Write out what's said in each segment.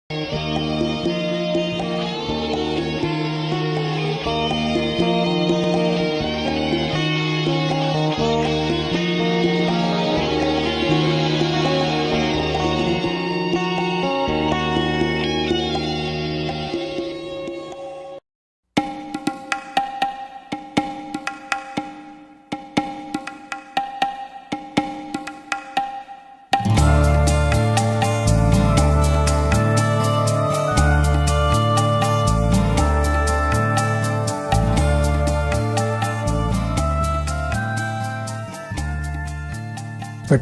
The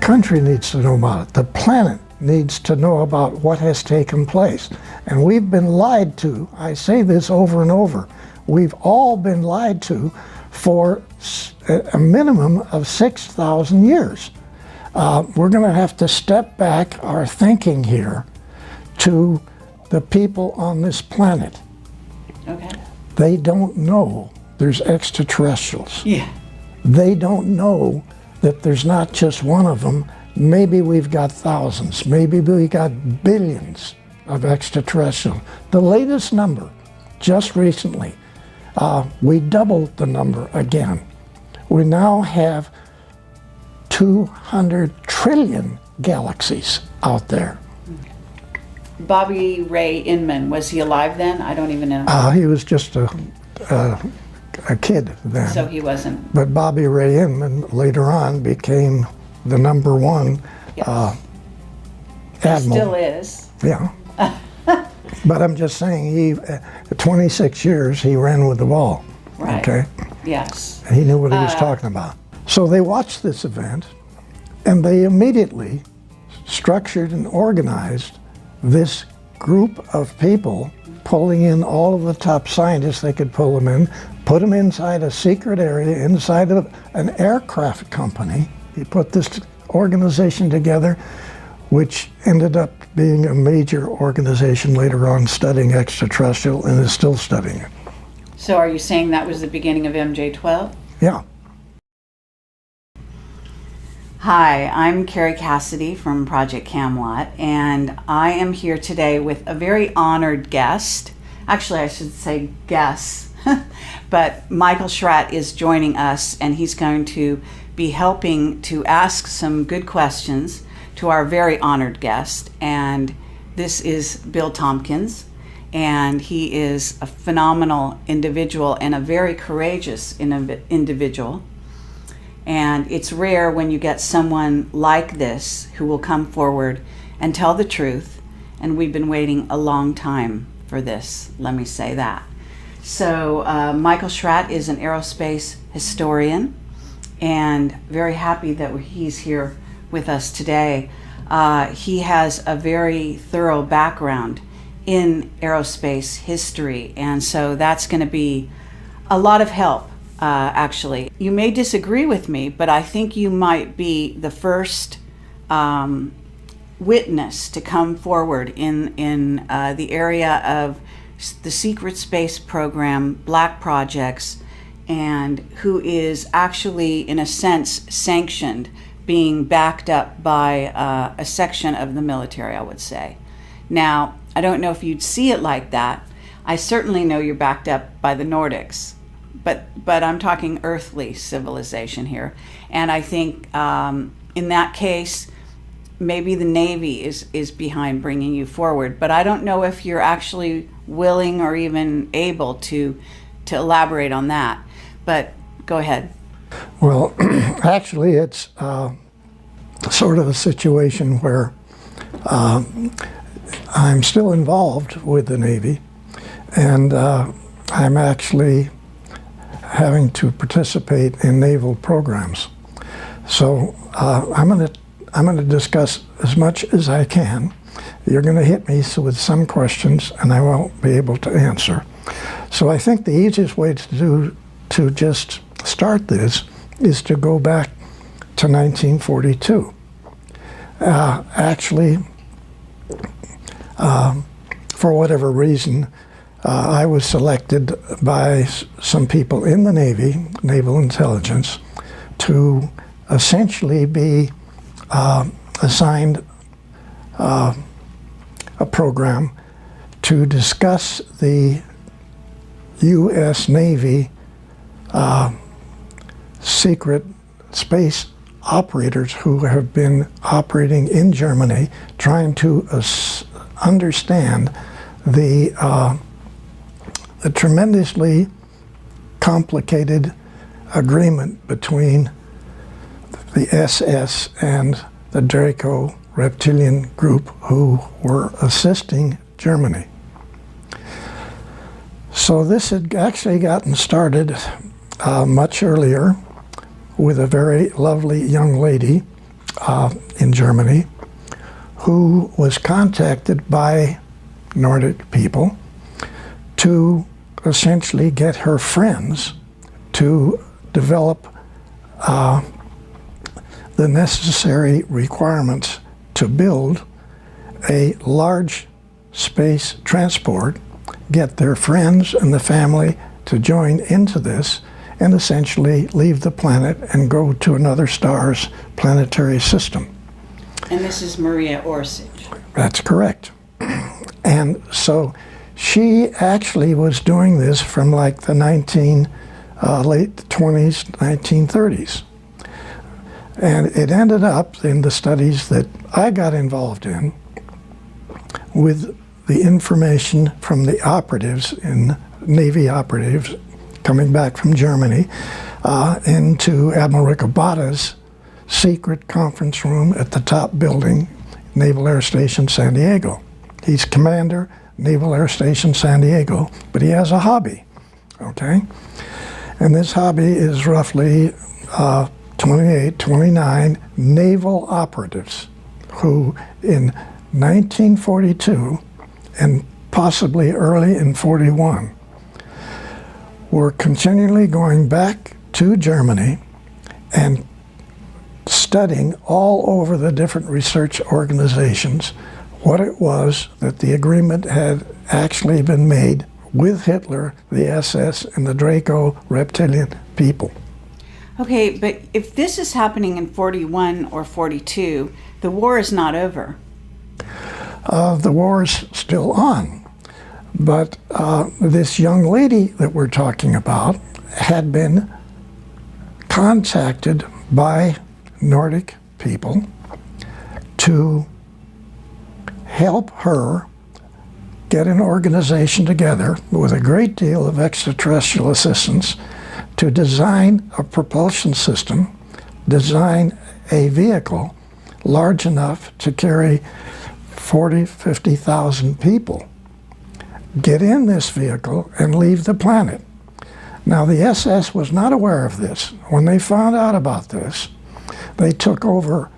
country needs to know about it. The planet needs to know about what has taken place. And we've been lied to. I say this over and over. We've all been lied to for a minimum of 6,000 years. We're going to have to step back our thinking here to the people on this planet. Okay. They don't know there's extraterrestrials. Yeah. They don't know that there's not just one of them. Maybe we've got thousands, maybe we got billions of extraterrestrials. The latest number, just recently, we doubled the number again. We now have 200 trillion galaxies out there. Bobby Ray Inman, was he alive then? I don't even know. He was just a kid then. So he wasn't. But Bobby Ray Inman later on became the #1 Yes. admiral. Still is. Yeah. But I'm just saying, he, 26 years, he ran with the ball. Right. Okay? Yes. And he knew what he was talking about. So they watched this event, and they immediately structured and organized this group of people, pulling in all of the top scientists they could pull them in, put them inside a secret area, inside of an aircraft company. He put this organization together, which ended up being a major organization later on studying extraterrestrial and is still studying it. So are you saying that was the beginning of MJ-12? Yeah. Hi, I'm Carrie Cassidy from Project Camelot, and I am here today with a very honored guest. Actually, I should say guests, but Michael Schratt is joining us, and he's going to be helping to ask some good questions to our very honored guest. And this is Bill Tompkins, and he is a phenomenal individual and a very courageous individual. And it's rare when you get someone like this who will come forward and tell the truth. And we've been waiting a long time for this, let me say that. So Michael Schratt is an aerospace historian, and very happy that he's here with us today. He has a very thorough background in aerospace history, and so that's going to be a lot of help. Actually, you may disagree with me, but I think you might be the first witness to come forward in the area of the secret space program, black projects, and who is actually, in a sense, sanctioned, being backed up by a section of the military, I would say. Now, I don't know if you'd see it like that. I certainly know you're backed up by the Nordics. But I'm talking earthly civilization here. And I think in that case, maybe the Navy is behind bringing you forward. But I don't know if you're actually willing or even able to elaborate on that. But go ahead. Well, actually, it's sort of a situation where I'm still involved with the Navy, and I'm actually having to participate in naval programs. So I'm going to discuss as much as I can. You're going to hit me with some questions, and I won't be able to answer. So I think the easiest way to just start this is to go back to 1942. Actually, for whatever reason, I was selected by some people in the Navy, Naval Intelligence, to essentially be assigned a program to discuss the U.S. Navy secret space operators who have been operating in Germany, trying to understand the tremendously complicated agreement between the SS and the Draco reptilian group who were assisting Germany. So this had actually gotten started much earlier with a very lovely young lady in Germany who was contacted by Nordic people to essentially get her friends to develop the necessary requirements to build a large space transport, get their friends and the family to join into this, and essentially leave the planet and go to another star's planetary system. And this is Maria Orsic. That's correct. And so she actually was doing this from like the late 20s, 1930s. And it ended up in the studies that I got involved in with the information from the operatives, Navy operatives, coming back from Germany into Admiral Ricobata's secret conference room at the top building, Naval Air Station San Diego. He's commander, Naval Air Station San Diego, but he has a hobby, okay? And this hobby is roughly 28, 29 naval operatives who in 1942 and possibly early in 41 were continually going back to Germany and studying all over the different research organizations what it was that the agreement had actually been made with Hitler, the SS, and the Draco reptilian people. Okay, but if this is happening in 41 or 42, the war is not over. The war is still on. But this young lady that we're talking about had been contacted by Nordic people to help her get an organization together with a great deal of extraterrestrial assistance to design a propulsion system, design a vehicle large enough to carry 40,000, 50,000 people, get in this vehicle and leave the planet. Now the SS was not aware of this. When they found out about this, they took over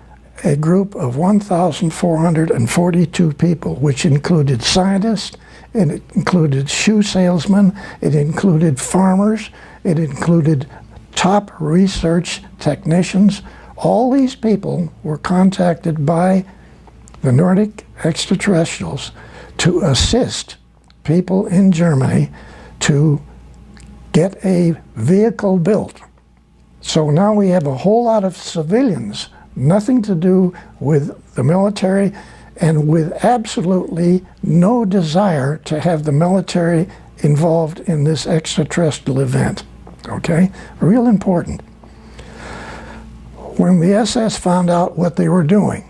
a group of 1,442 people, which included scientists, it included shoe salesmen, it included farmers, it included top research technicians. All these people were contacted by the Nordic extraterrestrials to assist people in Germany to get a vehicle built. So now we have a whole lot of civilians, nothing to do with the military, and with absolutely no desire to have the military involved in this extraterrestrial event. Okay? Real important. When the SS found out what they were doing,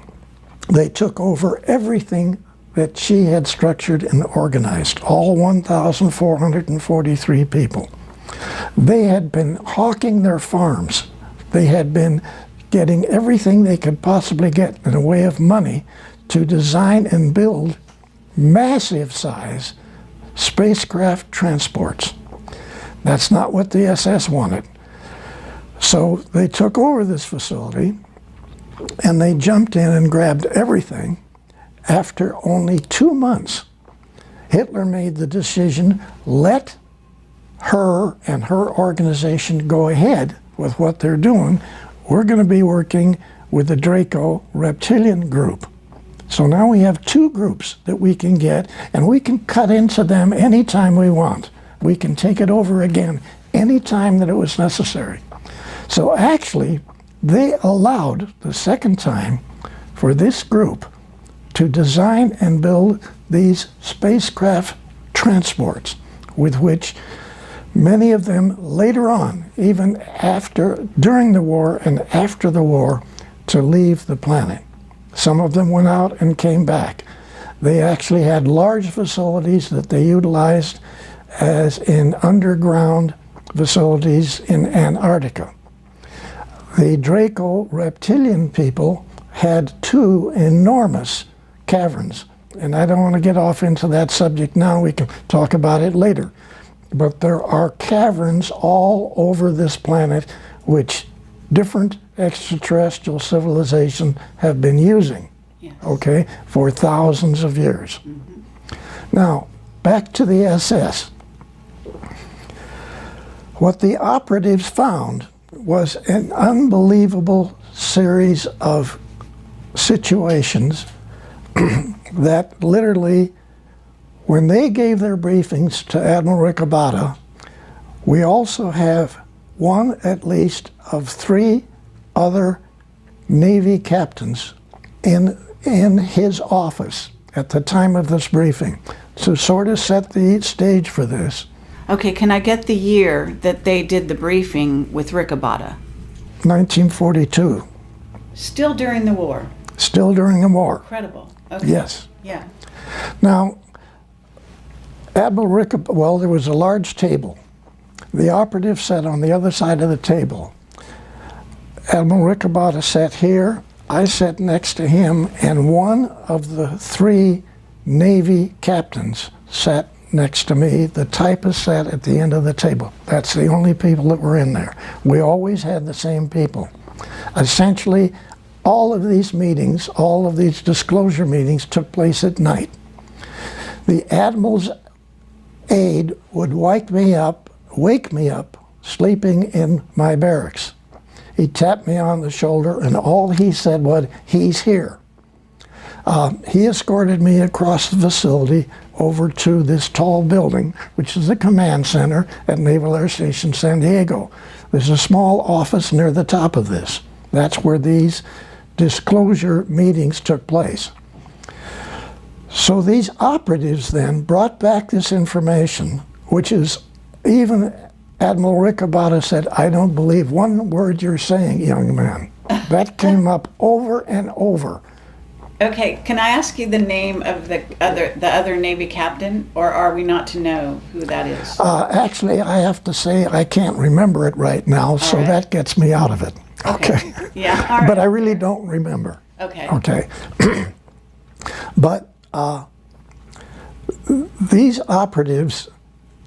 they took over everything that she had structured and organized, all 1,443 people. They had been hawking their farms. They had been getting everything they could possibly get in the way of money to design and build massive size spacecraft transports. That's not what the SS wanted. So they took over this facility and they jumped in and grabbed everything. After only 2 months, Hitler made the decision, let her and her organization go ahead with what they're doing. We're going to be working with the Draco reptilian group. So now we have two groups that we can get, and we can cut into them anytime we want. We can take it over again anytime that it was necessary. So actually, they allowed the second time for this group to design and build these spacecraft transports, with which many of them later on, even during the war and after the war, to leave the planet. Some of them went out and came back. They actually had large facilities that they utilized as in underground facilities in Antarctica. The Draco reptilian people had 2 enormous caverns, and I don't want to get off into that subject now. We can talk about it later. But there are caverns all over this planet which different extraterrestrial civilizations have been using, yes, okay, for thousands of years. Now, back to the SS. What the operatives found was an unbelievable series of situations that literally, when they gave their briefings to Admiral Ricobata, we also have one at least of 3 other Navy captains in his office at the time of this briefing to sort of set the stage for this. Okay, can I get the year that they did the briefing with Ricobata? 1942. Still during the war? Still during the war. Incredible. Okay. Yes. Yeah. Now, Admiral Ricobata, well, there was a large table. The operative sat on the other side of the table. Admiral Ricobata sat here, I sat next to him, and one of the 3 Navy captains sat next to me. The typist sat at the end of the table. That's the only people that were in there. We always had the same people. Essentially, all of these meetings, all of these disclosure meetings took place at night. The Admiral's aide would wake me up, sleeping in my barracks. He tapped me on the shoulder, and all he said was, "He's here." He escorted me across the facility over to this tall building, which is the command center at Naval Air Station San Diego. There's a small office near the top of this. That's where these disclosure meetings took place. So these operatives then brought back this information, which is, even Admiral Ricobata said, "I don't believe one word you're saying, young man." That came up over and over. Okay, can I ask you the name of the other Navy captain, or are we not to know who that is? Actually, I have to say I can't remember it right now, so that gets me out of it. Okay. Yeah. All right. But I really don't remember. Okay. Okay. But these operatives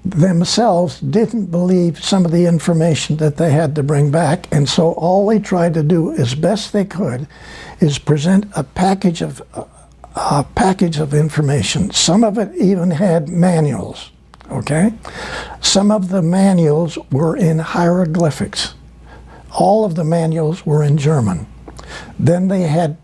themselves didn't believe some of the information that they had to bring back, and so all they tried to do as best they could is present a package of information. Some of it even had manuals, okay? Some of the manuals were in hieroglyphics. All of the manuals were in German. Then they had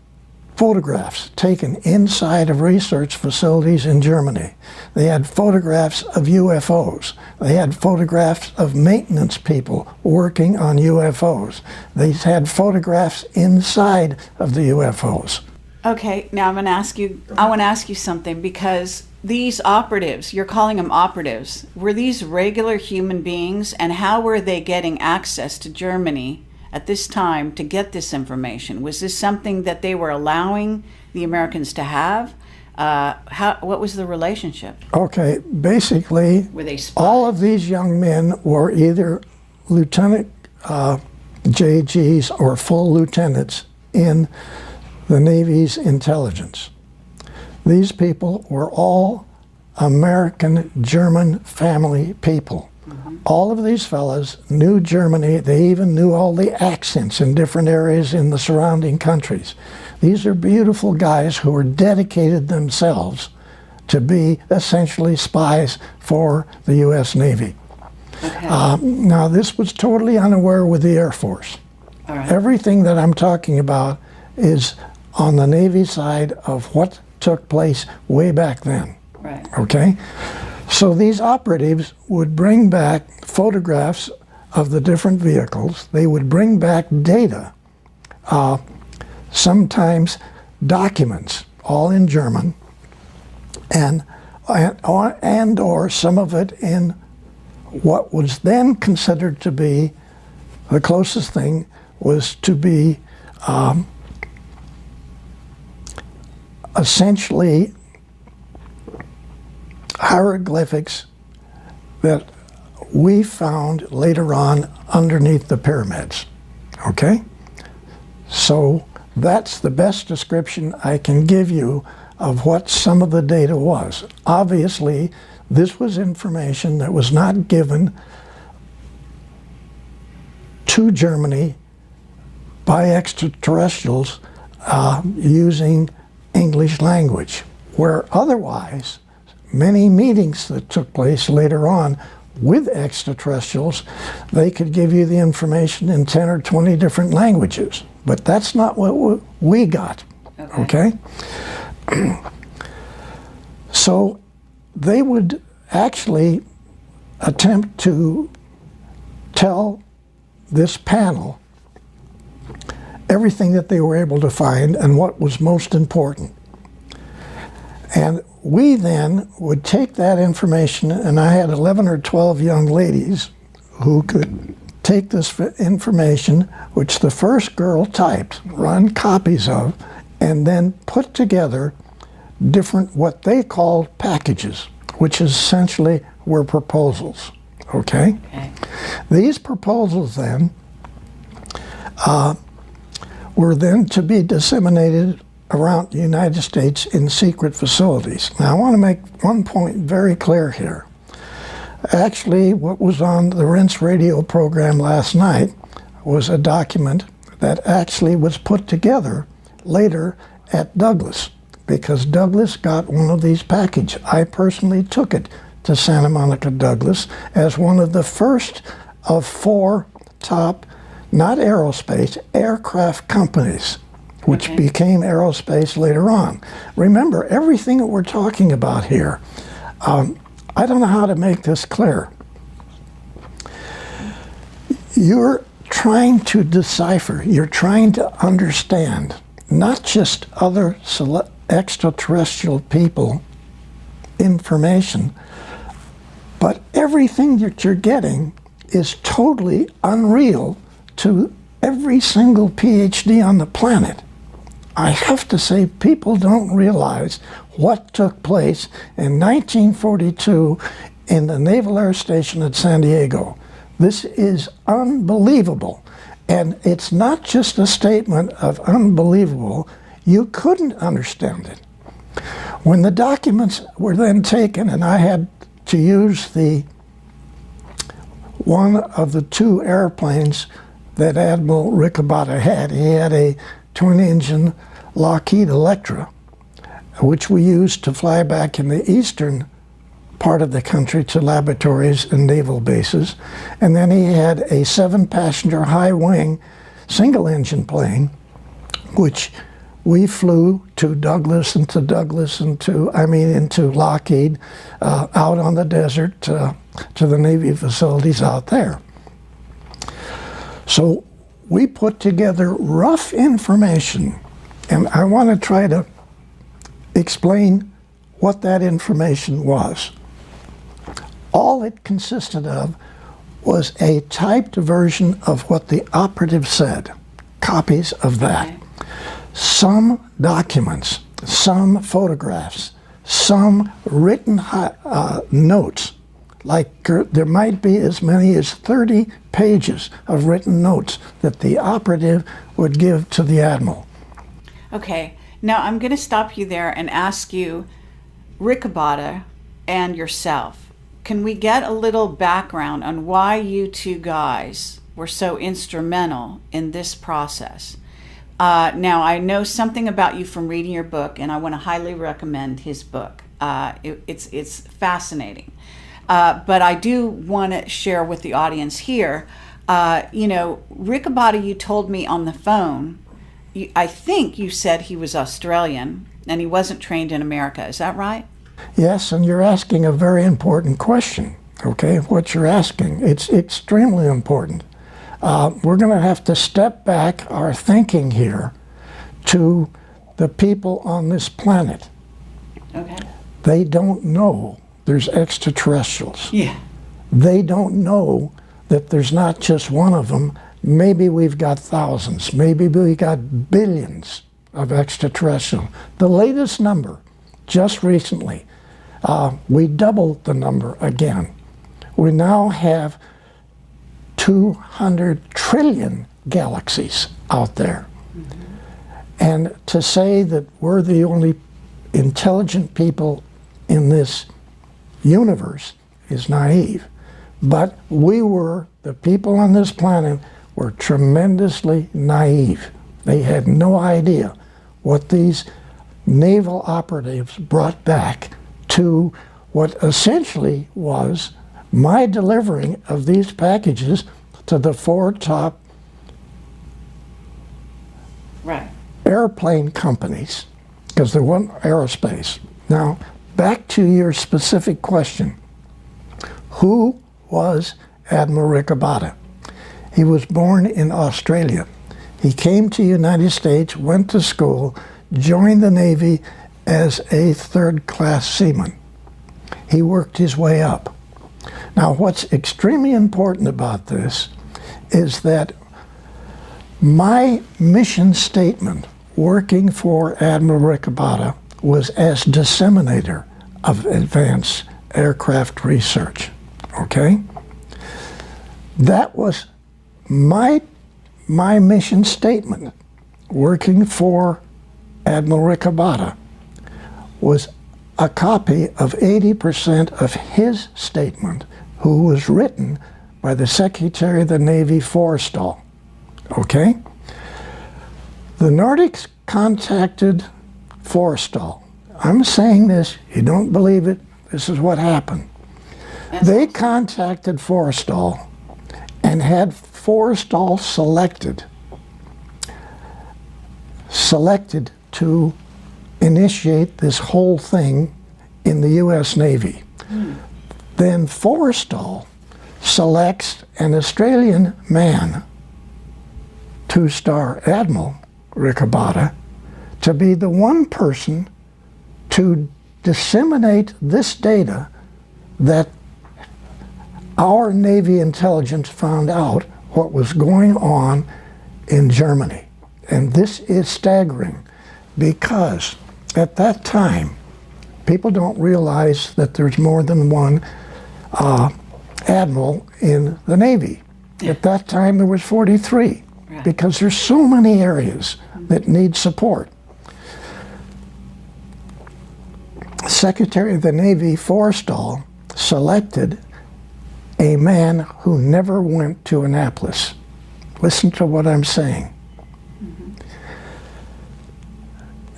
photographs taken inside of research facilities in Germany. They had photographs of UFOs. They had photographs of maintenance people working on UFOs. They had photographs inside of the UFOs. Okay, now I want to ask you something, because these operatives, you're calling them operatives, were these regular human beings, and how were they getting access to Germany at this time to get this information? Was this something that they were allowing the Americans to have? What was the relationship? Okay, basically, were they spies? All of these young men were either Lieutenant JGs or full lieutenants in the Navy's intelligence. These people were all American-German family people. All of these fellas knew Germany. They even knew all the accents in different areas in the surrounding countries. These are beautiful guys who were dedicated themselves to be essentially spies for the U.S. Navy. Okay. Now, this was totally unaware with the Air Force. All right. Everything that I'm talking about is on the Navy side of what took place way back then. Right. Okay? So these operatives would bring back photographs of the different vehicles. They would bring back data, sometimes documents, all in German, and or some of it in what was then considered to be the closest thing was to be essentially hieroglyphics that we found later on underneath the pyramids. Okay? So that's the best description I can give you of what some of the data was. Obviously, this was information that was not given to Germany by extraterrestrials using English language, where otherwise many meetings that took place later on with extraterrestrials, they could give you the information in 10 or 20 different languages. But that's not what we got, okay? So they would actually attempt to tell this panel everything that they were able to find and what was most important. And we then would take that information, and I had 11 or 12 young ladies who could take this information, which the first girl typed, run copies of, and then put together different, what they called packages, which essentially were proposals, okay? These proposals then were then to be disseminated around the United States in secret facilities. Now, I want to make one point very clear here. Actually, what was on the Rinse radio program last night was a document that actually was put together later at Douglas, because Douglas got one of these packages. I personally took it to Santa Monica Douglas as one of the first of 4 top, not aerospace, aircraft companies, which became aerospace later on. Remember, everything that we're talking about here, I don't know how to make this clear. You're trying to decipher, you're trying to understand, not just other extraterrestrial people information, but everything that you're getting is totally unreal to every single PhD on the planet. I have to say, people don't realize what took place in 1942 in the Naval Air Station at San Diego. This is unbelievable. And it's not just a statement of unbelievable. You couldn't understand it. When the documents were then taken, and I had to use one of the 2 airplanes that Admiral Ricobata had. He had a twin-engine Lockheed Electra, which we used to fly back in the eastern part of the country to laboratories and naval bases. And then he had a 7-passenger high-wing single-engine plane, which we flew to Douglas and into Lockheed, out on the desert to the Navy facilities out there. So we put together rough information, and I want to try to explain what that information was. All it consisted of was a typed version of what the operative said, copies of that. Some documents, some photographs, some written notes, like there might be as many as 30 pages of written notes that the operative would give to the admiral. Okay, now I'm going to stop you there and ask you, Ricobata and yourself, can we get a little background on why you 2 guys were so instrumental in this process? Now, I know something about you from reading your book, and I want to highly recommend his book. It's fascinating. But I do want to share with the audience here, Ricobata, you told me on the phone, I think you said he was Australian and he wasn't trained in America. Is that right? Yes, and you're asking a very important question, okay? What you're asking, it's extremely important. We're going to have to step back our thinking here to the people on this planet. Okay. They don't know there's extraterrestrials. Yeah. They don't know that there's not just one of them. Maybe we've got thousands. Maybe we got billions of extraterrestrials. The latest number, just recently, we doubled the number again. We now have 200 trillion galaxies out there. Mm-hmm. And to say that we're the only intelligent people in this universe is naive. But the people on this planet were tremendously naive. They had no idea what these naval operatives brought back to what essentially was my delivering of these packages to the 4 top airplane companies, because there wasn't aerospace. Now, back to your specific question. Who was Admiral Ricabada? He was born in Australia. He came to the United States, went to school, joined the Navy as a third-class seaman. He worked his way up. Now, what's extremely important about this is that my mission statement working for Admiral Ricabada was as disseminator of advanced aircraft research, okay? That was my mission statement working for Admiral Ricabada was a copy of 80% of his statement, who was written by the Secretary of the Navy Forrestal, okay? The Nordics contacted Forrestal. I'm saying this, you don't believe it, this is what happened. They contacted Forrestal and had Forrestal selected to initiate this whole thing in the U.S. Navy. Then Forrestal selects an Australian man, 2-star Admiral Ricabada, to be the one person to disseminate this data that our Navy intelligence found out what was going on in Germany. And this is staggering because at that time, people don't realize that there's more than one admiral in the Navy. Yeah. At that time, there was 43, right, because there's so many areas that need support. Secretary of the Navy Forrestal selected a man who never went to Annapolis. Listen to what I'm saying. Mm-hmm.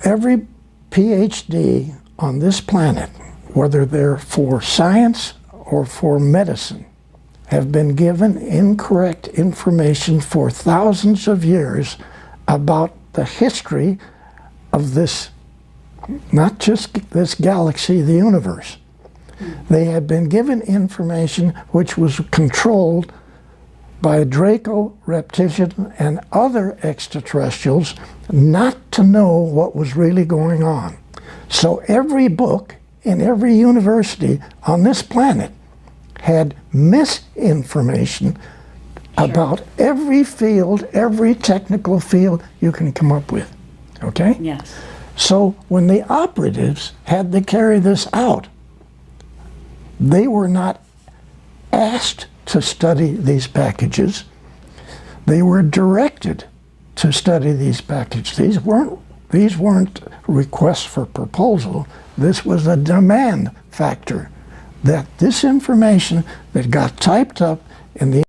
Every PhD on this planet, whether they're for science or for medicine, have been given incorrect information for thousands of years about the history of this, not just this galaxy, the universe. They had been given information which was controlled by Draco reptilian and other extraterrestrials not to know what was really going on. So every book in every university on this planet had misinformation about every field, every technical field you can come up with, okay? Yes. So when the operatives had to carry this out, they were not asked to study these packages. They were directed to study these packages. These weren't requests for proposal. This was a demand factor that this information that got typed up in the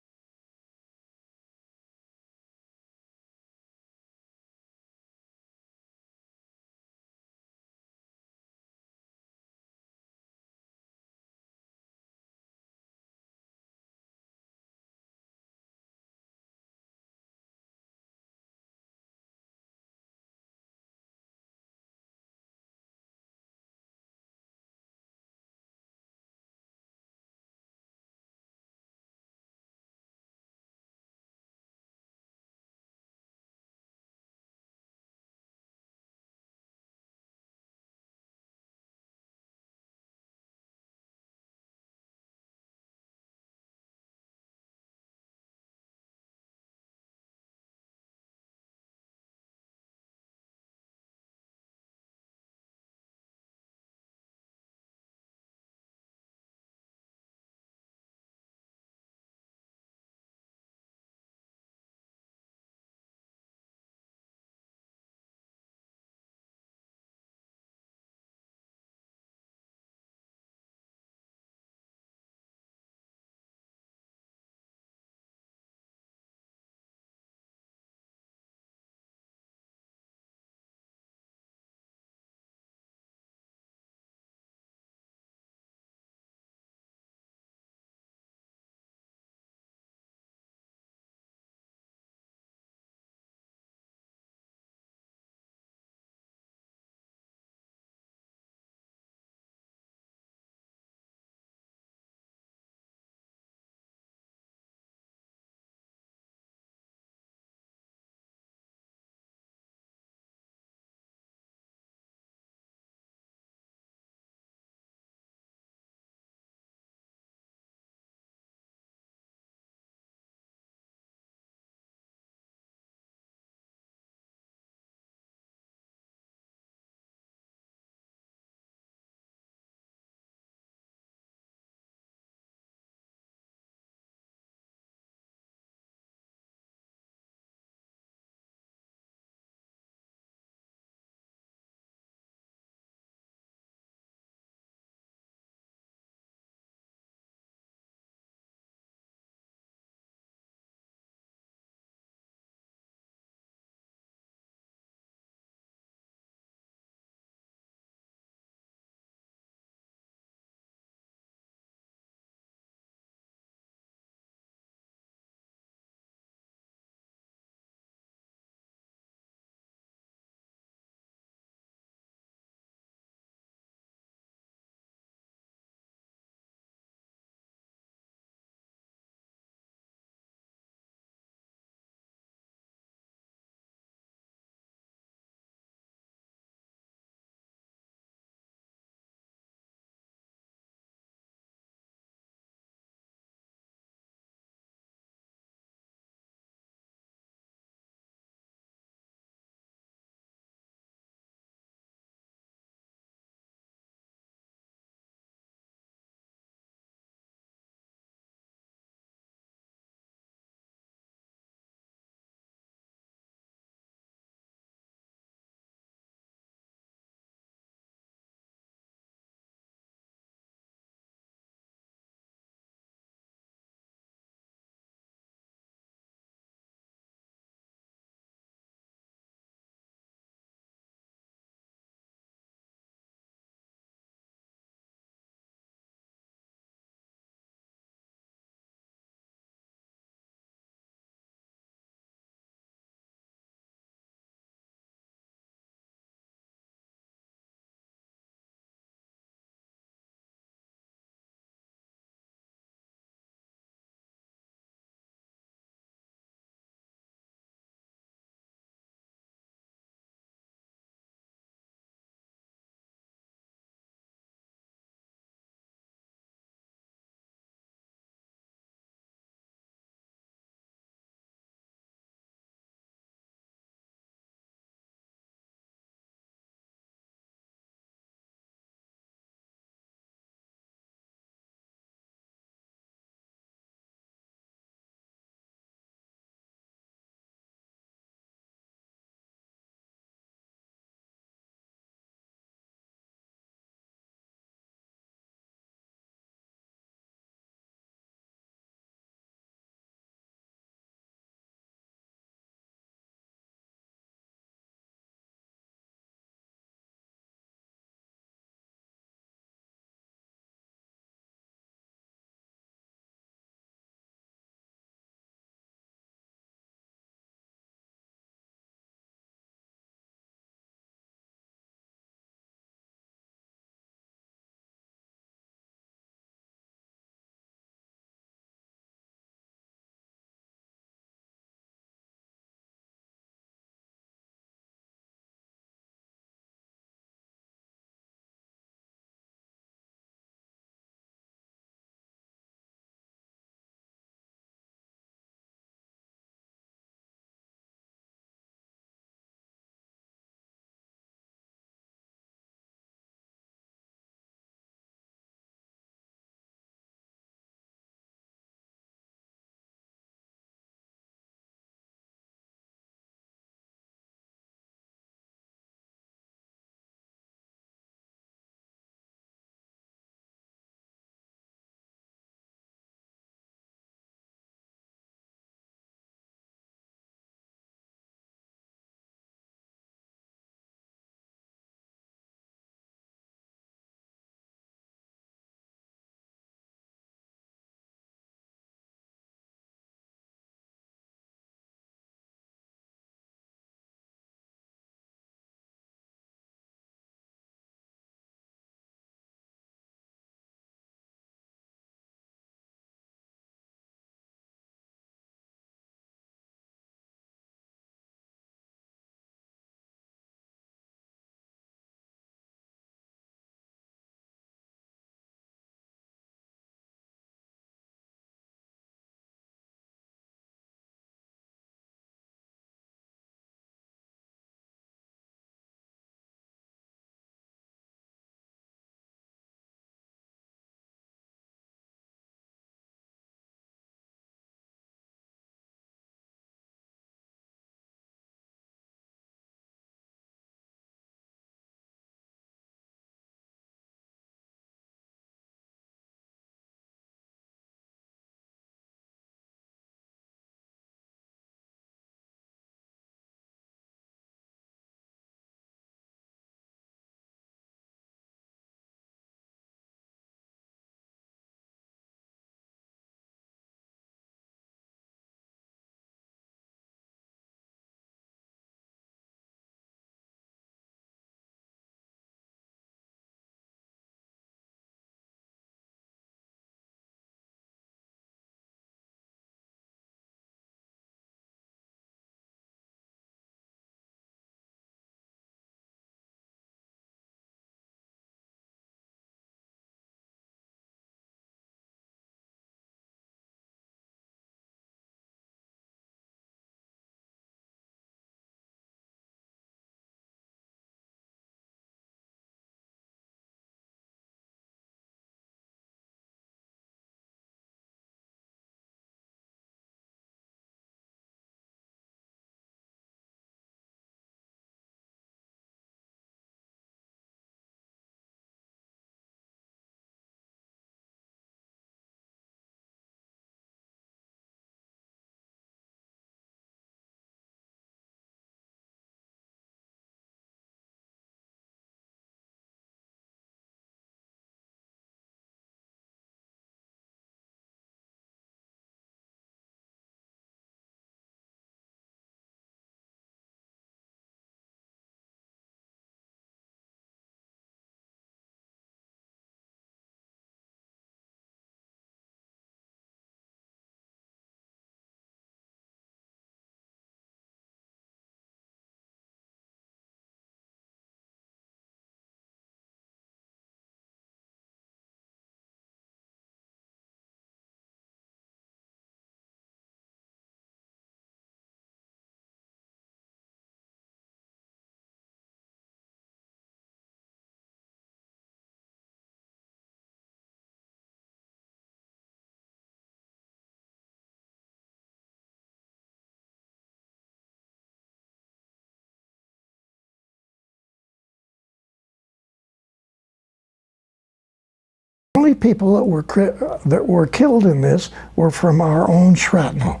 only people that were killed in this were from our own shrapnel.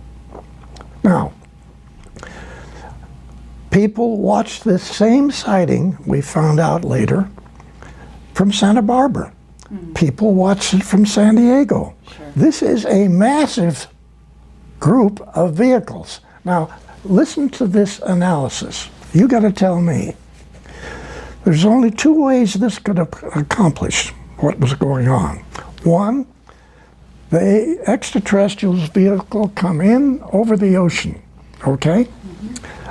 Now, people watched this same sighting, we found out later, from Santa Barbara. People watched it from San Diego. Sure. This is a massive group of vehicles. Now, listen to this analysis. You got to tell me. There's only two ways this could accomplish what was going on. One, the extraterrestrials vehicle come in over the ocean, okay?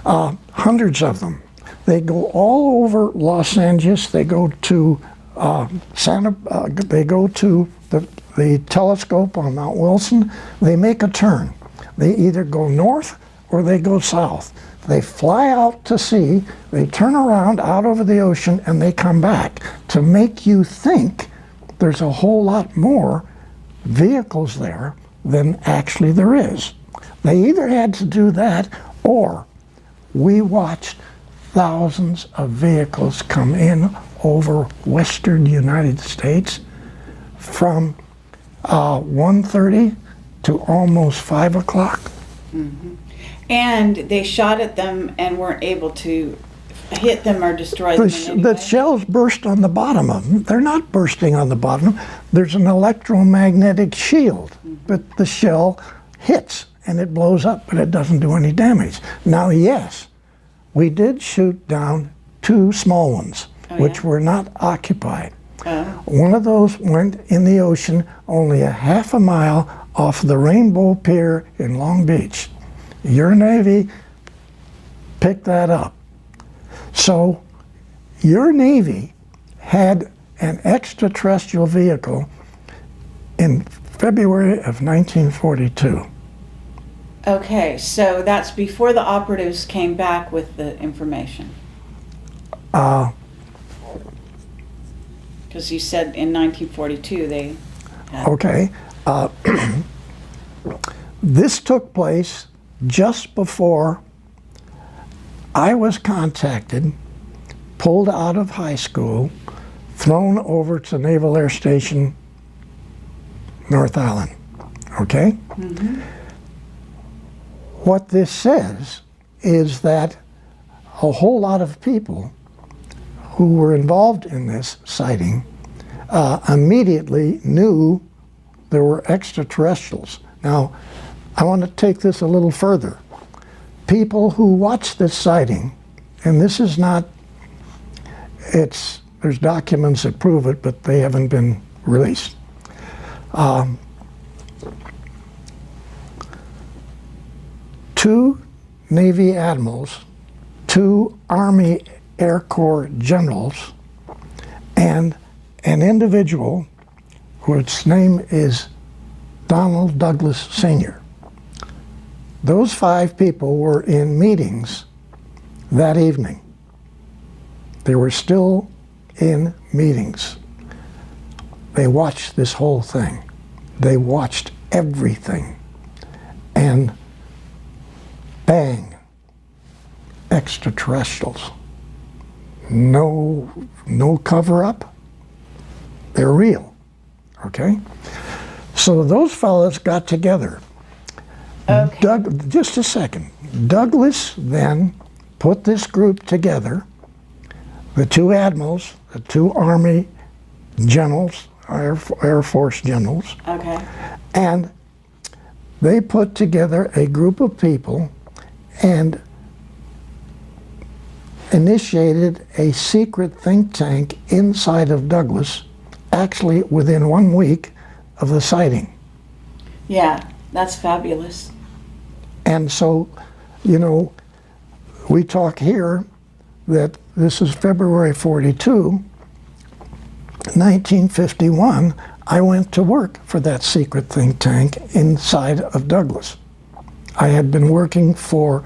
Hundreds of them. They go all over Los Angeles. They go to they go to the telescope on Mount Wilson. They make a turn. They either go north or they go south. They fly out to sea, they turn around out over the ocean, and they come back to make you think there's a whole lot more vehicles there than actually there is. They either had to do that, or we watched thousands of vehicles come in over western United States from 1:30 to almost 5 o'clock. And they shot at them and weren't able to hit them or destroy them in any The way? shells burst on the bottom of them. They're not bursting on the bottom. There's an electromagnetic shield, but the shell hits and it blows up, but it doesn't do any damage. Now, yes, we did shoot down two small ones, which were not occupied. One of those went in the ocean only a half a mile off the Rainbow Pier in Long Beach. Your Navy picked that up. So your Navy had an extraterrestrial vehicle in February of 1942. Okay, so that's before the operatives came back with the information. Because you said in 1942 they had... Okay. This took place just before I was contacted, pulled out of high school, thrown over to Naval Air Station, North Island. Okay? What this says is that a whole lot of people who were involved in this sighting immediately knew there were extraterrestrials. Now, I want to take this a little further. People who watched this sighting, and this is not, there's documents that prove it, but they haven't been released. Two Navy admirals, two Army Air Corps generals, and an individual whose name is Donald Douglas Sr. Those five people were in meetings that evening. They were still in meetings. They watched this whole thing. They watched everything. And bang, extraterrestrials. No cover-up. They're real, okay? So those fellows got together. Okay. Just a second. Douglas then put this group together, the two admirals, the two Army generals, Air Force generals, Okay. and they put together a group of people and initiated a secret think tank inside of Douglas, actually within 1 week of the sighting. Yeah, that's fabulous. And so, you know, we talk here that this is February 42. 1951, I went to work for that secret think tank inside of Douglas. I had been working for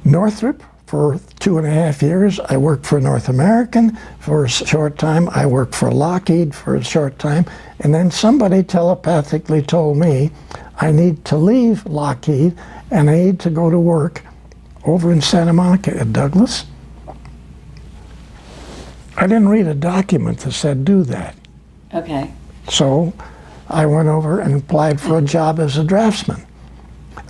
Northrop for 2.5 years. I worked for North American for a short time. I worked for Lockheed for a short time. And then somebody telepathically told me I need to leave Lockheed and I need to go to work over in Santa Monica at Douglas. I didn't read a document that said do that. Okay. So I went over and applied for a job as a draftsman.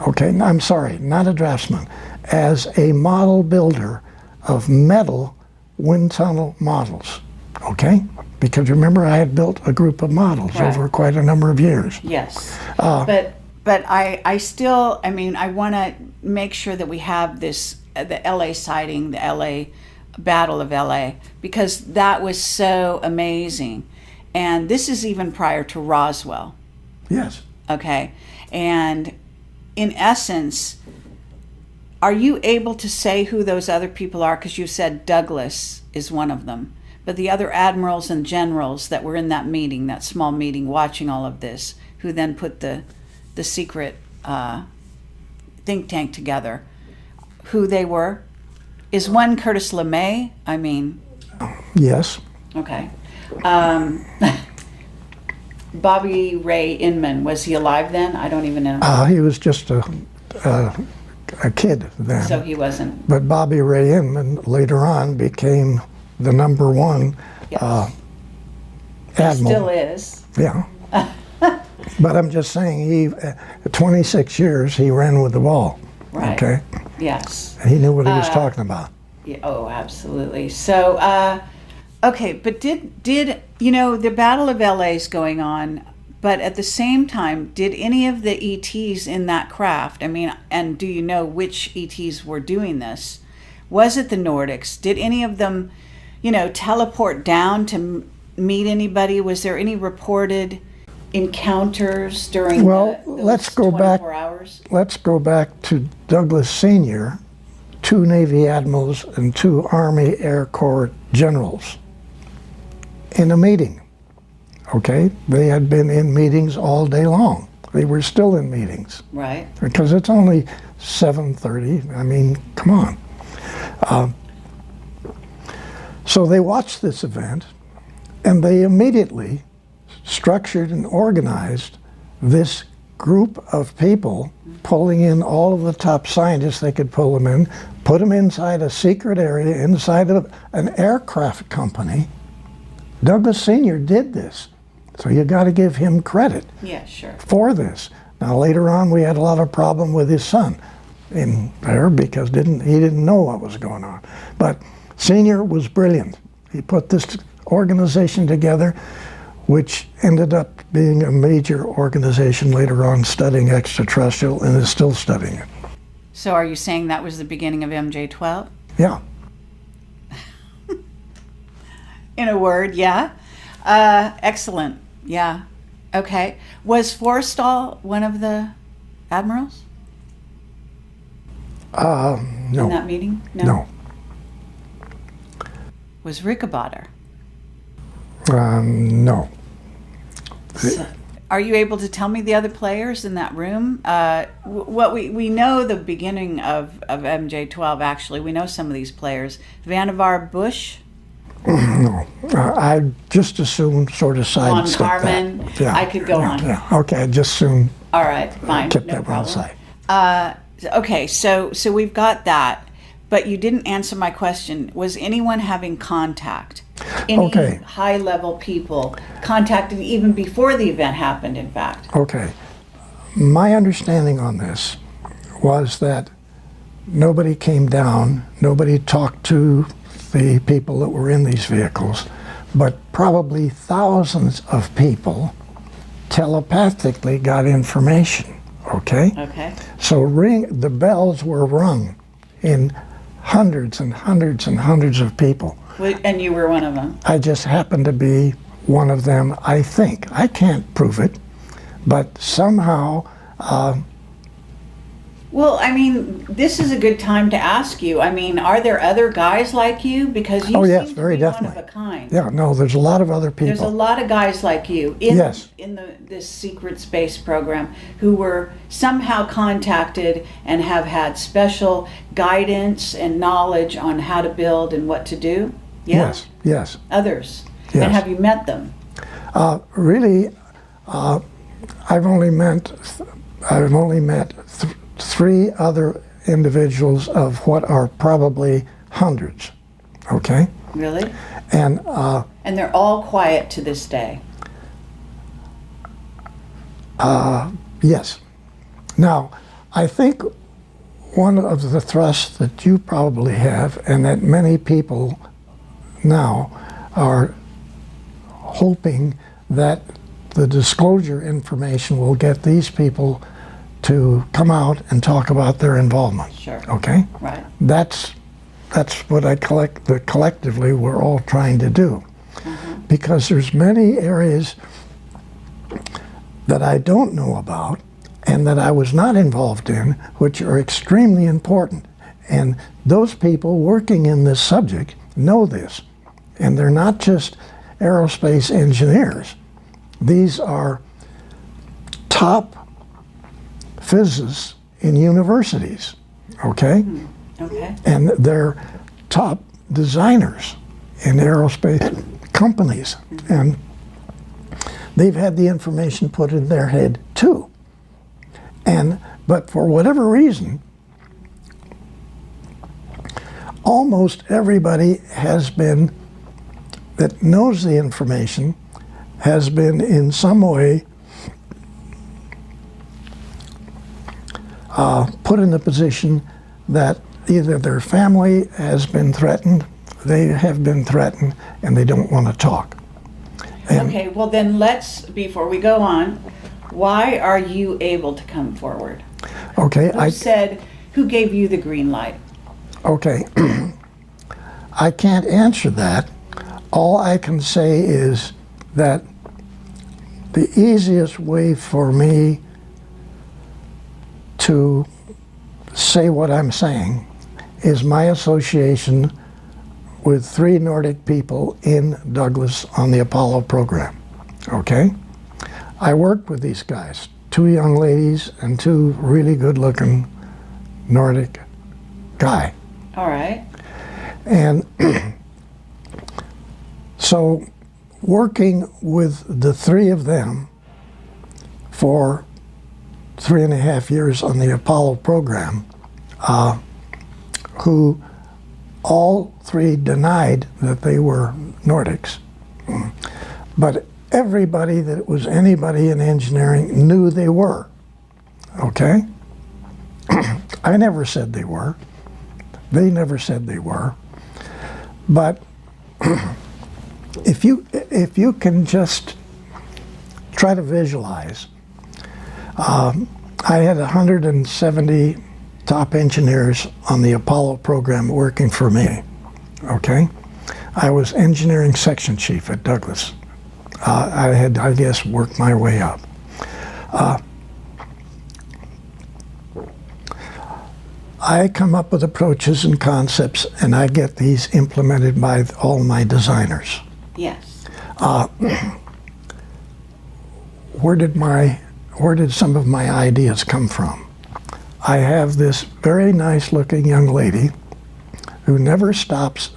Okay, no, I'm sorry, not a draftsman, as a model builder of metal wind tunnel models. Okay? Because remember, I had built a group of models over quite a number of years. Yes. But I still, I mean, I want to make sure that we have this, the LA sighting, the LA Battle of LA, because that was so amazing. And this is even prior to Roswell. Yes. Okay. And in essence, are you able to say who those other people are? Because you said Douglas is one of them. But the other admirals and generals that were in that meeting, that small meeting, watching all of this, who then put the secret think tank together, who they were? Is one Curtis LeMay? I mean... Yes. Okay. Bobby Ray Inman, was he alive then? I don't even know. He was just a kid then. So he wasn't. But Bobby Ray Inman later on became the #1 admiral. Still is. Yeah. But I'm just saying, he 26 years he ran with the ball. Right. Okay. Yes. And he knew what he was talking about. Yeah, oh, absolutely. So, okay, but did you know the Battle of LA is going on? But at the same time, did any of the ETs in that craft? I mean, and do you know which ETs were doing this? Was it the Nordics? Did any of them, you know, teleport down to meet anybody? Was there any reported encounters during let's go 24 back. hours? Let's go back to Douglas Sr., 2 Navy admirals and 2 Army Air Corps generals in a meeting. Okay, they had been in meetings all day long. They were still in meetings. Right. Because it's only 7:30. I mean, come on. So they watched this event, and they immediately structured and organized this group of people, pulling in all of the top scientists they could pull them in, put them inside a secret area inside of an aircraft company. Douglas Sr. did this, so you got to give him credit for this. Now later on we had a lot of problem with his son in there because he didn't know what was going on. But Sr. was brilliant. He put this organization together, which ended up being a major organization later on studying extraterrestrial and is still studying it. So are you saying that was the beginning of MJ-12? Yeah. In a word, yeah. Excellent. Yeah. Okay. Was Forrestal one of the admirals? No. In that meeting? No. Was Rickenbacker? No. So, are you able to tell me the other players in that room? What we know the beginning of MJ-12, actually. We know some of these players. Vannevar Bush? No. I just assume sort of sidestep Carmen? that. Yeah. I could go on. Yeah. Okay, I just assume. All right, fine. Kept no that problem. one aside. Okay, so we've got that, but you didn't answer my question. Was anyone having contact? Any high-level people contacted even before the event happened, in fact? Okay. My understanding on this was that nobody came down, nobody talked to the people that were in these vehicles, but probably thousands of people telepathically got information, okay? Okay. So the bells were rung in hundreds and hundreds and hundreds of people. And you were one of them? I just happened to be one of them, I think. I can't prove it, but somehow... Well, I mean, this is a good time to ask you. I mean, are there other guys like you? Because you seem to be one of a kind. Yeah, no, there's a lot of other people. There's a lot of guys like you in this secret space program who were somehow contacted and have had special guidance and knowledge on how to build and what to do. Yeah? Yes. Others. Yes. And have you met them? Really, I've only met 3 other individuals of what are probably hundreds. Okay. Really? And they're all quiet to this day. Yes. Now, I think one of the thrusts that you probably have, and that many people now are hoping that the disclosure information will get these people to come out and talk about their involvement. Sure. Okay? Right. That's what collectively we're all trying to do. Because there's many areas that I don't know about and that I was not involved in, which are extremely important. And those people working in this subject know this. And they're not just aerospace engineers. These are top physicists in universities, okay? Okay. And they're top designers in aerospace companies. And they've had the information put in their head too. But for whatever reason, almost everybody that knows the information has been in some way put in the position that either their family has been threatened, they have been threatened, and they don't want to talk. Okay, well then before we go on, why are you able to come forward? Okay, Who gave you the green light? Okay, I can't answer that. All I can say is that the easiest way for me to say what I'm saying is my association with 3 Nordic people in Douglas on the Apollo program, okay? I worked with these guys, 2 young ladies and 2 really good-looking Nordic guy. All right. And so working with the 3 of them for 3.5 years on the Apollo program, who all 3 denied that they were Nordics. But everybody that was anybody in engineering knew they were, okay? I never said they were. They never said they were. But if you can just try to visualize, I had 170 top engineers on the Apollo program working for me, okay? I was engineering section chief at Douglas. I had, I guess, worked my way up. I come up with approaches and concepts, and I get these implemented by all my designers. Yes. Where did some of my ideas come from? I have this very nice looking young lady who never stops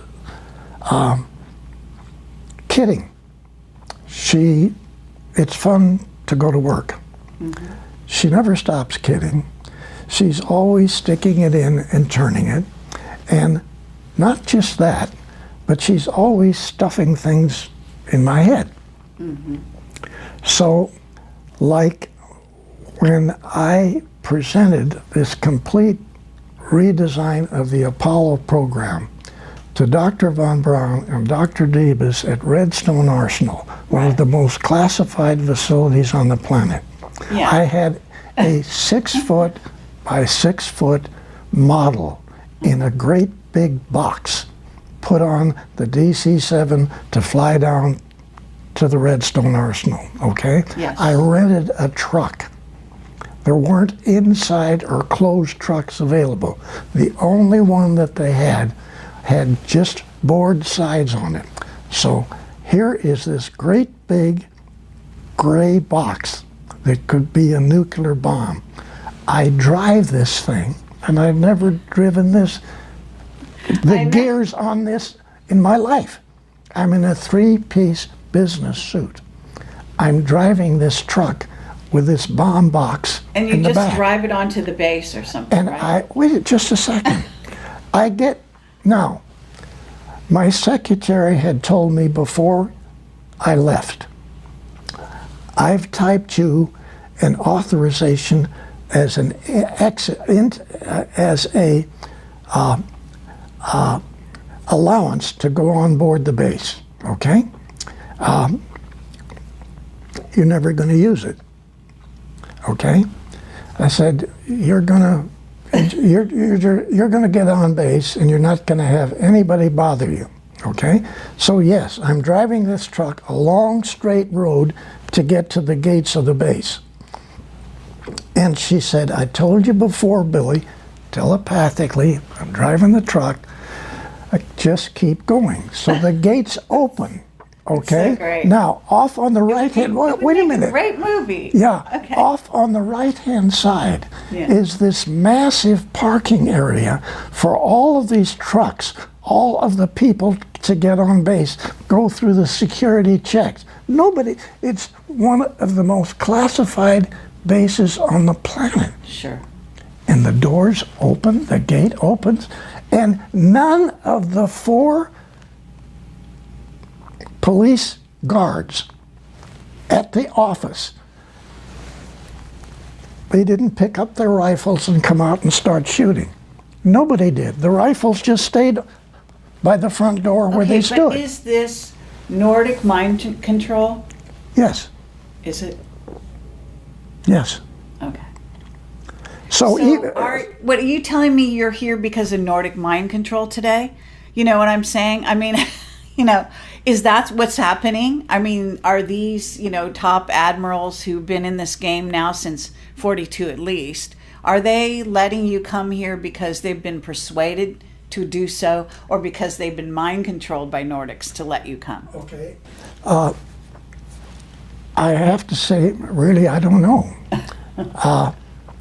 kidding. It's fun to go to work. Mm-hmm. She never stops kidding. She's always sticking it in and turning it. And not just that, but she's always stuffing things in my head. Mm-hmm. So, like when I presented this complete redesign of the Apollo program to Dr. Von Braun and Dr. Debus at Redstone Arsenal, one of the most classified facilities on the planet. Yeah. I had a 6-foot by 6-foot model in a great big box put on the DC-7 to fly down to the Redstone Arsenal, okay? Yes. I rented a truck. There weren't inside or closed trucks available. The only one that they had just board sides on it. So here is this great big gray box that could be a nuclear bomb. I drive this thing, and I've never driven the gears on this in my life. I'm in a 3-piece business suit. I'm driving this truck with this bomb box and you in the just back. Drive it onto the base or something, and right? Wait just a second. Now, my secretary had told me before I left, I've typed you an authorization as an allowance to go on board the base. Okay, you're never going to use it. Okay, I said you're gonna get on base and you're not going to have anybody bother you. Okay, so yes, I'm driving this truck a long straight road to get to the gates of the base. And she said, I told you before, Billy, telepathically, I'm driving the truck, just keep going. So the gates open. Okay. So great. Now, off on the right hand. Wait a minute. Great movie. Yeah. Okay. Off on the right hand side Yeah. is this massive parking area for all of these trucks. All of the people to get on base go through the security checks. Nobody. It's one of the most classified bases on the planet. Sure. And the doors open. The gate opens, and none of the 4 police guards at the office, they didn't pick up their rifles and come out and start shooting. Nobody did. The rifles just stayed by the front door where they stood. But is this Nordic mind control? Yes. Is it? Yes. Okay. So what are you telling me? You're here because of Nordic mind control today? You know what I'm saying? I mean, you know, is that what's happening? I mean, are these, you know, top admirals who've been in this game now since 42 at least, are they letting you come here because they've been persuaded to do so, or because they've been mind controlled by Nordics to let you come? Okay. I have to say, really, I don't know.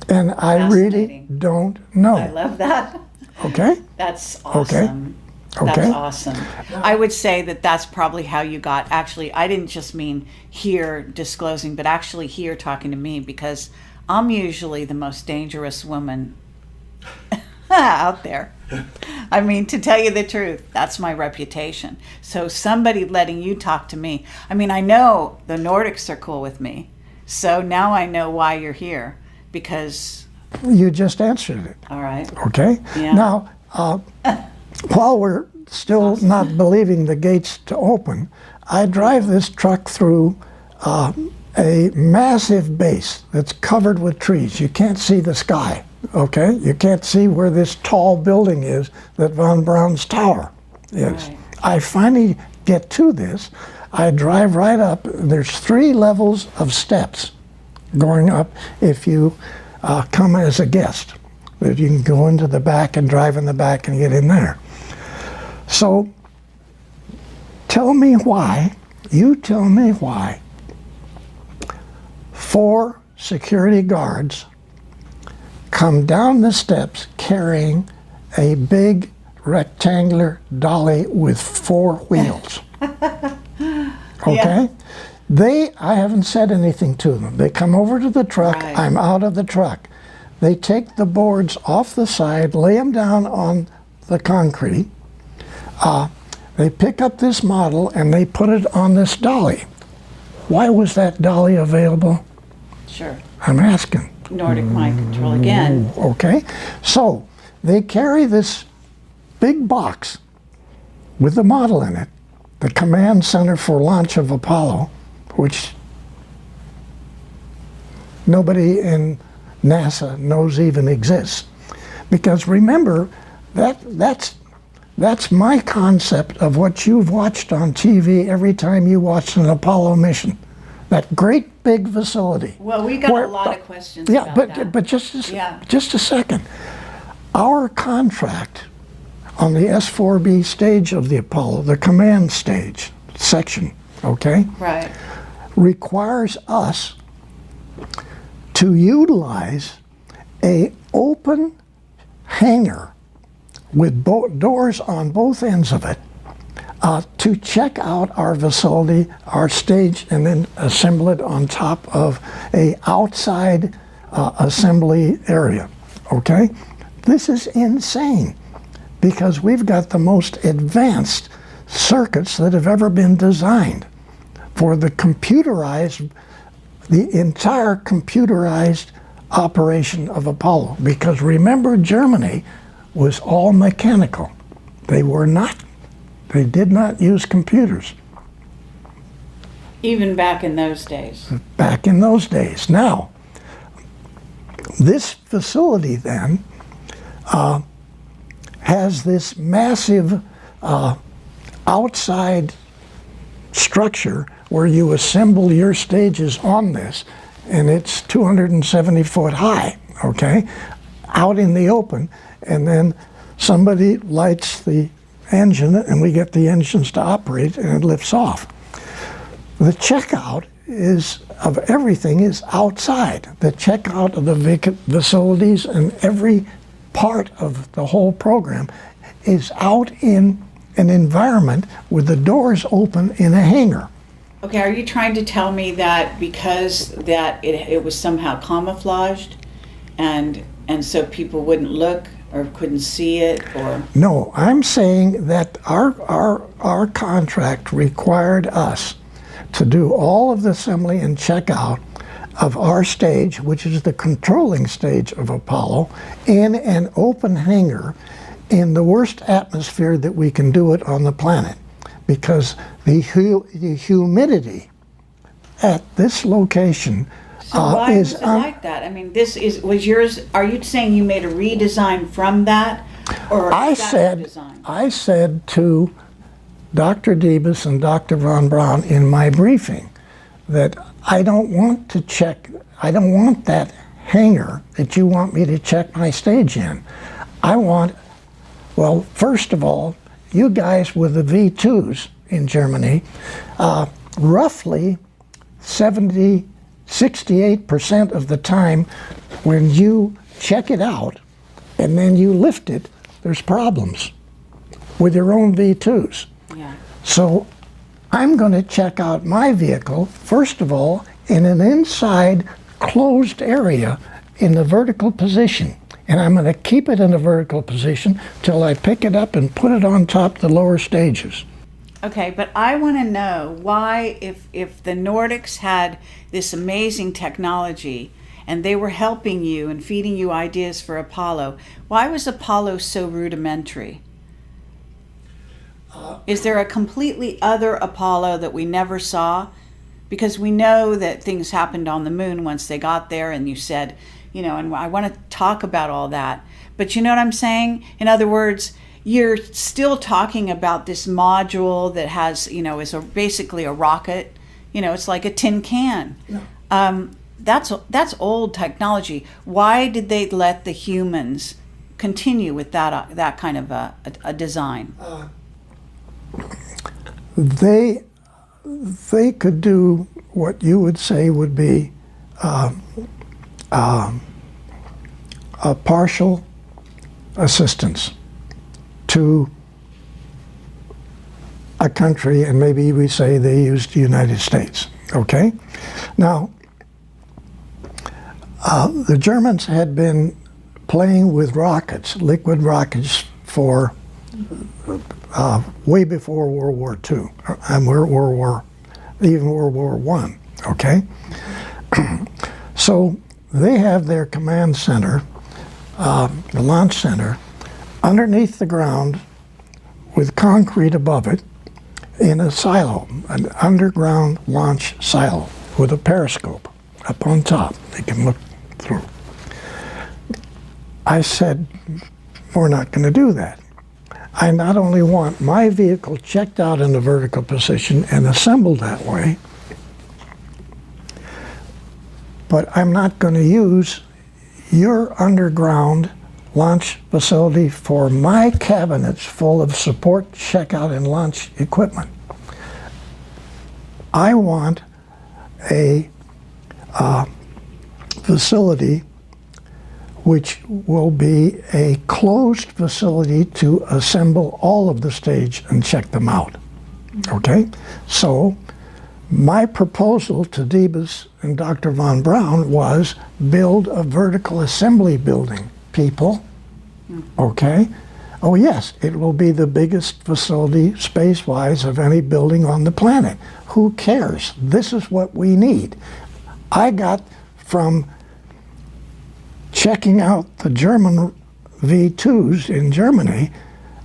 And I really don't know. I love that. Okay? That's awesome. Okay. That's awesome. I would say that that's probably how you got, actually, I didn't just mean here disclosing, but actually here talking to me, because I'm usually the most dangerous woman out there. I mean, to tell you the truth, that's my reputation. So somebody letting you talk to me, I mean, I know the Nordics are cool with me. So now I know why you're here, because... You just answered it. All right. Okay? Yeah. Now, while we're still not believing the gates to open, I drive this truck through a massive base that's covered with trees. You can't see the sky, okay? You can't see where this tall building is that Von Braun's tower is. Right. I finally get to this. I drive right up. There's 3 levels of steps going up if you come as a guest. That you can go into the back and drive in the back and get in there. So tell me why, you tell me why 4 security guards come down the steps carrying a big rectangular dolly with 4 wheels. Okay? Yeah. I haven't said anything to them. They come over to the truck. Right. I'm out of the truck. They take the boards off the side, lay them down on the concrete. They pick up this model and they put it on this dolly. Why was that dolly available? Sure. I'm asking. Nordic mind control again. Okay. So they carry this big box with the model in it, the command center for launch of Apollo, which nobody in NASA knows even exists. Because remember, that's my concept of what you've watched on TV every time you watched an Apollo mission. That great big facility. Well, we got a lot of questions yeah, about that. but just a second. Our contract on the S-4B stage of the Apollo, the command stage section, okay? Right. Requires us to utilize a open hangar with doors on both ends of it to check out our facility, our stage, and then assemble it on top of a outside assembly area, okay? This is insane because we've got the most advanced circuits that have ever been designed for the computerized the entire computerized operation of Apollo. Because remember, Germany was all mechanical. They did not use computers. Even back in those days. Back in those days. Now, this facility then has this massive outside structure where you assemble your stages on this, and it's 270 foot high, okay, out in the open, and then somebody lights the engine and we get the engines to operate and it lifts off. The checkout of everything is outside. The checkout of the facilities and every part of the whole program is out in an environment with the doors open in a hangar. Okay, are you trying to tell me that because that it was somehow camouflaged and so people wouldn't look or couldn't see it, or? No, I'm saying that our contract required us to do all of the assembly and checkout of our stage, which is the controlling stage of Apollo, in an open hangar in the worst atmosphere that we can do it on the planet, because the humidity at this location so why was it like that? I mean, was yours. Are you saying you made a redesign from that, or I said to Dr. Debus and Dr. von Braun in my briefing that I don't want that hangar that you want me to check my stage in. I want, well, first of all, you guys with the V2s in Germany, roughly 68% of the time when you check it out and then you lift it, there's problems with your own V2s. Yeah. So I'm going to check out my vehicle, first of all, in an inside closed area in the vertical position. And I'm going to keep it in a vertical position till I pick it up and put it on top of the lower stages. Okay, but I want to know why, if the Nordics had this amazing technology and they were helping you and feeding you ideas for Apollo, why was Apollo so rudimentary? Is there a completely other Apollo that we never saw? Because we know that things happened on the moon once they got there, and you said, you know, and I want to talk about all that. But you know what I'm saying? In other words, you're still talking about this module that has, you know, is basically a rocket. You know, it's like a tin can. Yeah. That's old technology. Why did they let the humans continue with that kind of a design? They could do what you would say would be a partial assistance to a country, and maybe we say they used the United States, okay? Now, the Germans had been playing with rockets, liquid rockets, for way before World War II, and even World War I, okay? So they have their command center, the launch center, underneath the ground with concrete above it in a silo, an underground launch silo with a periscope up on top. They can look through. I said, we're not going to do that. I not only want my vehicle checked out in a vertical position and assembled that way, but I'm not going to use your underground launch facility for my cabinets full of support, checkout, and launch equipment. I want a facility which will be a closed facility to assemble all of the stage and check them out. Okay? So my proposal to Debus and Dr. von Braun was build a vertical assembly building, people. Okay? Oh yes, it will be the biggest facility space-wise of any building on the planet. Who cares? This is what we need. I got from checking out the German V2s in Germany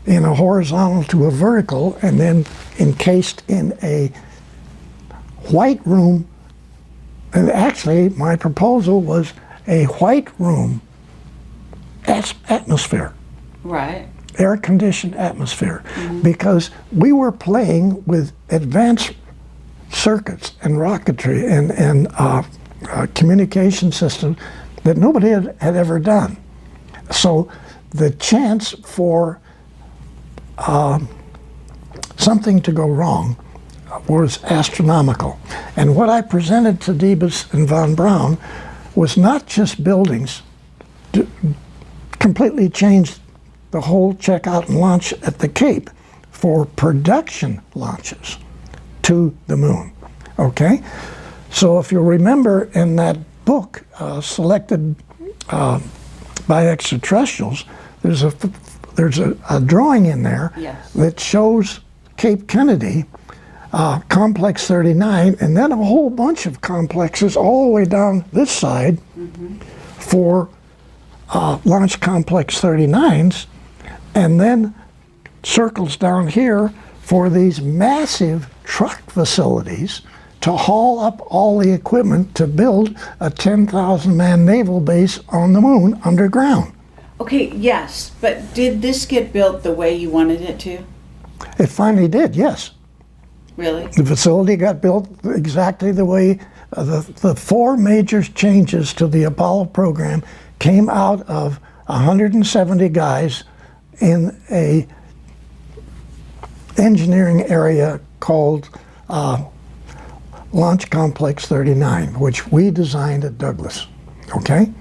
in a horizontal to a vertical, and then encased in a white room. And actually, my proposal was a white room atmosphere. Right. Air-conditioned atmosphere, because we were playing with advanced circuits and rocketry and communication systems that nobody had ever done. So the chance for something to go wrong was astronomical. And what I presented to Debus and von Braun was not just buildings, completely changed the whole checkout and launch at the Cape for production launches to the moon. Okay? So if you'll remember in that book, selected by Extraterrestrials, there's a drawing in there that shows Cape Kennedy, Complex 39, and then a whole bunch of complexes all the way down this side for Launch Complex 39s, and then circles down here for these massive truck facilities to haul up all the equipment to build a 10,000-man naval base on the moon underground. Okay, yes, but did this get built the way you wanted it to? It finally did, yes. Really? The facility got built exactly the way the four major changes to the Apollo program came out of 170 guys in a engineering area called Launch Complex 39, which we designed at Douglas. Okay?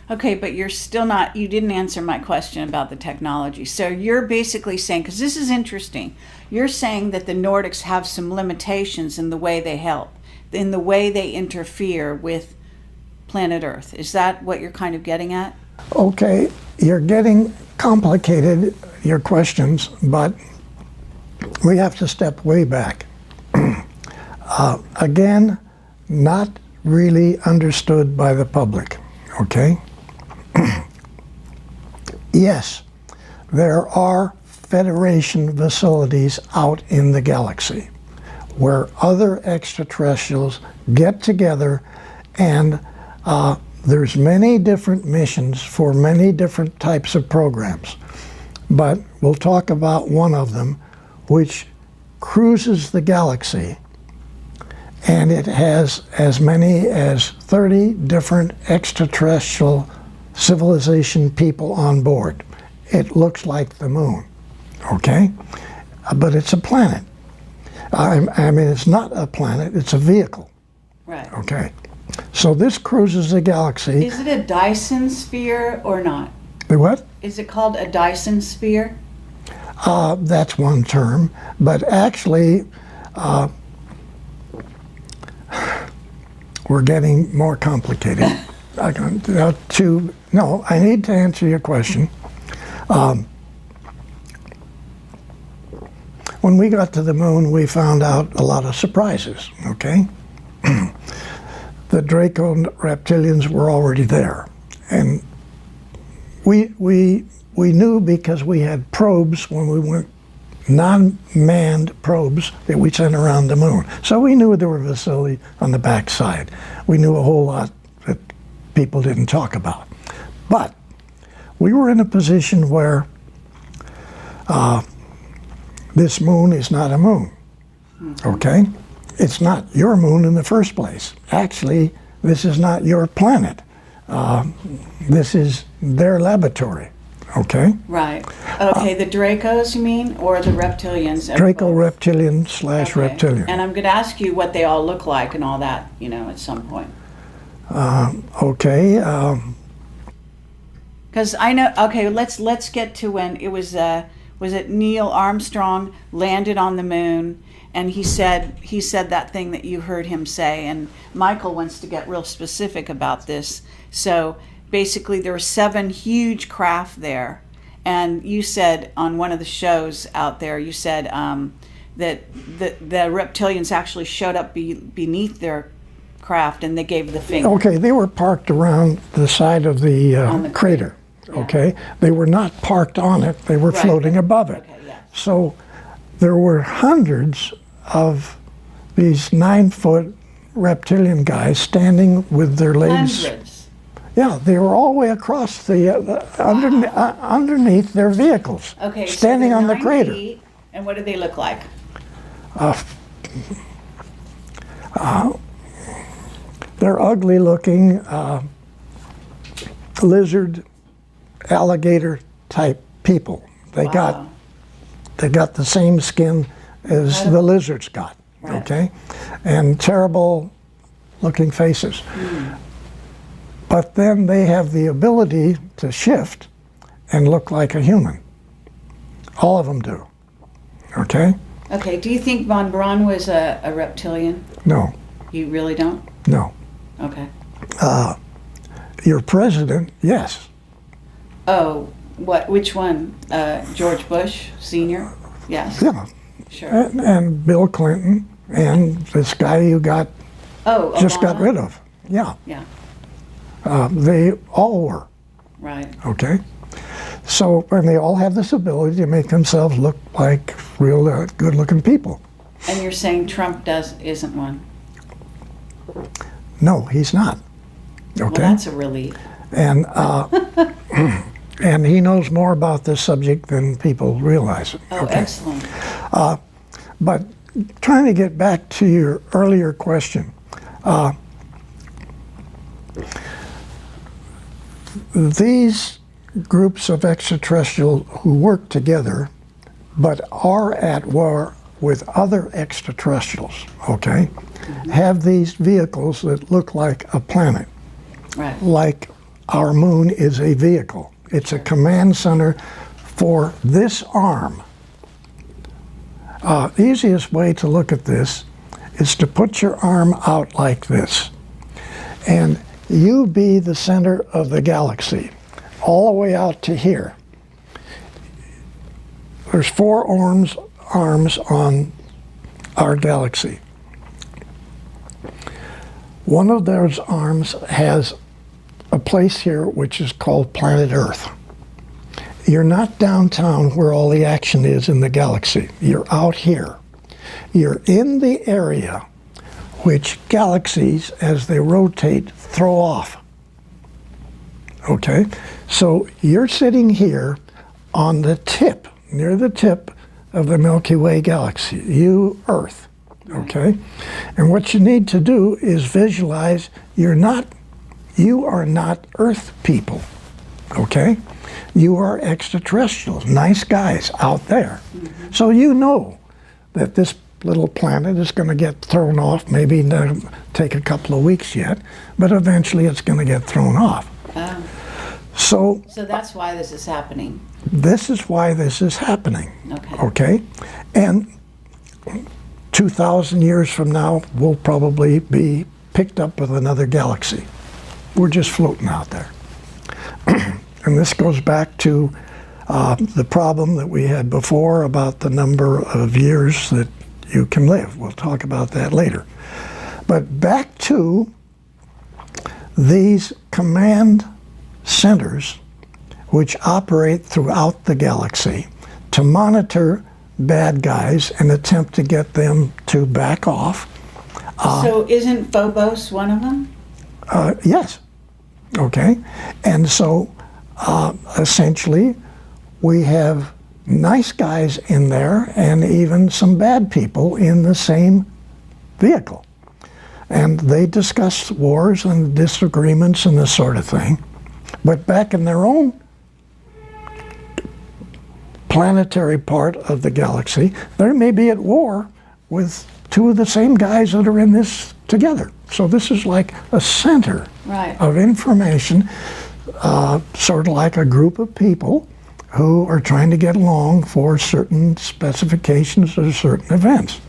Okay, but you're still not, you didn't answer my question about the technology. So you're basically saying, because this is interesting, you're saying that the Nordics have some limitations in the way they help, in the way they interfere with planet Earth. Is that what you're kind of getting at? Okay, you're getting complicated, your questions, but we have to step way back. Again, not really understood by the public, okay? Yes, there are Federation facilities out in the galaxy where other extraterrestrials get together, and there's many different missions for many different types of programs. But we'll talk about one of them, which cruises the galaxy, and it has as many as 30 different extraterrestrial civilization people on board. It looks like the moon, okay? But it's a planet. I mean, it's not a planet, it's a vehicle. Right. Okay. So this cruises the galaxy. Is it a Dyson sphere or not? The what? Is it called a Dyson sphere? That's one term, but actually, we're getting more complicated. I need to answer your question. When we got to the moon, we found out a lot of surprises, okay? The Draco reptilians were already there. And we knew because we had probes when we went, non-manned probes that we sent around the moon. So we knew there were facilities on the backside. We knew a whole lot that people didn't talk about. But we were in a position where this moon is not a moon, okay? It's not your moon in the first place. Actually, this is not your planet. This is their laboratory, okay? Right. Okay, the Dracos, you mean, or the reptilians? Draco reptilian slash reptilian. And I'm going to ask you what they all look like and all that, you know, at some point. Okay. Because I know. Okay, let's get to when it was it Neil Armstrong landed on the moon, and he said that thing that you heard him say, and Michael wants to get real specific about this. So basically, there were 7 huge craft there, and you said on one of the shows out there, you said that the reptilians actually showed up beneath their craft and they gave the finger. Okay, they were parked around the side of the, On the crater. Yeah. Okay, they were not parked on it; they were Right. floating above it. Okay, yeah. So there were hundreds of these 9-foot reptilian guys standing with their legs. Hundreds. Yeah, they were all the way across the underneath their vehicles, Okay, standing so on the 9 crater. feet, and what do they look like? They're ugly-looking lizard, alligator type people. They Wow. got the same skin as the lizards got. Right. Okay, and terrible-looking faces. But then they have the ability to shift and look like a human. All of them do. Okay? Okay, do you think Von Braun was a reptilian? No, You really don't? no. Okay. Your president, yes. Oh, what? Which one? George Bush Senior? Yes. Yeah. Sure. And Bill Clinton and this guy you Oh, just got Obama? rid of. Yeah. Yeah. They all were. Right. Okay? So, and they all have this ability to make themselves look like real good-looking people. And you're saying Trump isn't one? No, he's not. Well, Okay? that's a relief. And and he knows more about this subject than people realize. Oh, excellent. But trying to get back to your earlier question, these groups of extraterrestrials who work together but are at war with other extraterrestrials, okay, have these vehicles that look like a planet, Right. like our moon is a vehicle. It's a command center for this arm. Easiest way to look at this is to put your arm out like this, and you be the center of the galaxy, all the way out to here. There's 4 arms on our galaxy. One of those arms has a place here which is called planet Earth. You're not downtown where all the action is in the galaxy. You're out here. You're in the area which galaxies, as they rotate, throw off. Okay? So you're sitting here on the tip, near the tip of the Milky Way galaxy, you, Earth. Okay? And what you need to do is visualize you are not Earth people. Okay? You are extraterrestrials, nice guys out there. So you know that this little planet is going to get thrown off, maybe not take a couple of weeks yet, but eventually it's going to get thrown off. Oh. So that's why this is happening. this is why this is happening. Okay. Okay? And 2,000 years from now, we'll probably be picked up with another galaxy. We're just floating out there. And this goes back to the problem that we had before about the number of years that you can live. We'll talk about that later. But back to these command centers which operate throughout the galaxy to monitor bad guys and attempt to get them to back off. So isn't Phobos one of them? Yes. Okay. And so essentially we have nice guys in there and even some bad people in the same vehicle. And they discuss wars and disagreements and this sort of thing. But back in their own planetary part of the galaxy, they may be at war with 2 of the same guys that are in this together. So this is like a center Right. of information, sort of like a group of people who are trying to get along for certain specifications or certain events.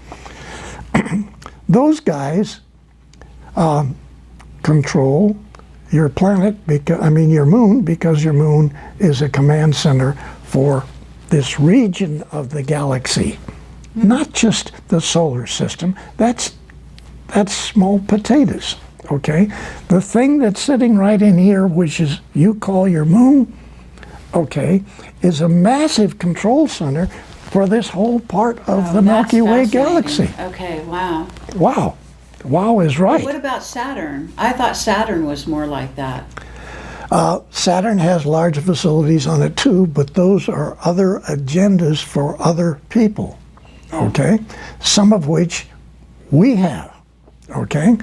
Those guys control your planet, your moon, because your moon is a command center for this region of the galaxy, not just the solar system. That's small potatoes. Okay? The thing that's sitting right in here, which is you call your moon, okay, is a massive control center for this whole part of the Milky Way galaxy. Okay, wow. Wow. Wow is right. What about Saturn? I thought Saturn was more like that. Saturn has large facilities on it too, but those are other agendas for other people, okay? Some of which we have, okay?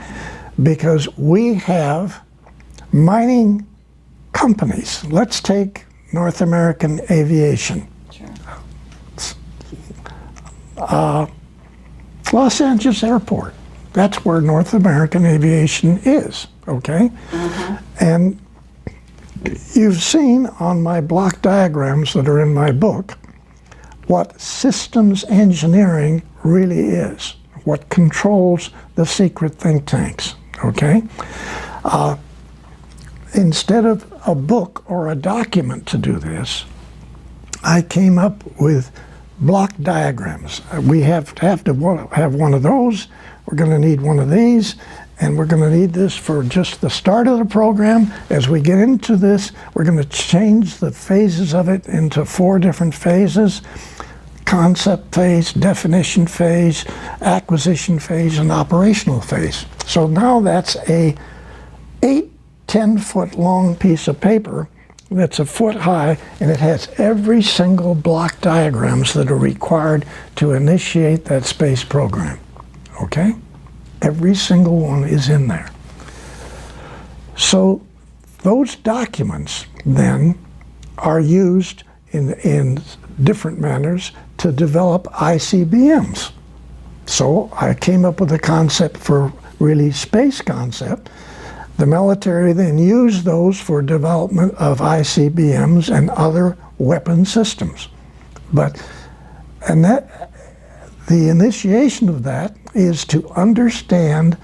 Because we have mining companies. Let's take North American Aviation. Sure. Los Angeles Airport. That's where North American Aviation is, okay? And you've seen on my block diagrams that are in my book what systems engineering really is, what controls the secret think tanks, okay? Instead of a book or a document to do this, I came up with block diagrams. We have to have one of those. We're going to need one of these, and we're going to need this for just the start of the program. As we get into this, we're going to change the phases of it into 4 different phases: concept phase, definition phase, acquisition phase, and operational phase. So now that's a 10-foot long piece of paper that's a foot high, and it has every single block diagrams that are required to initiate that space program. Okay? Every single one is in there. So those documents then are used in different manners to develop ICBMs. So I came up with a concept for really space concept. The military then used those for development of ICBMs and other weapon systems. The initiation of that is to understand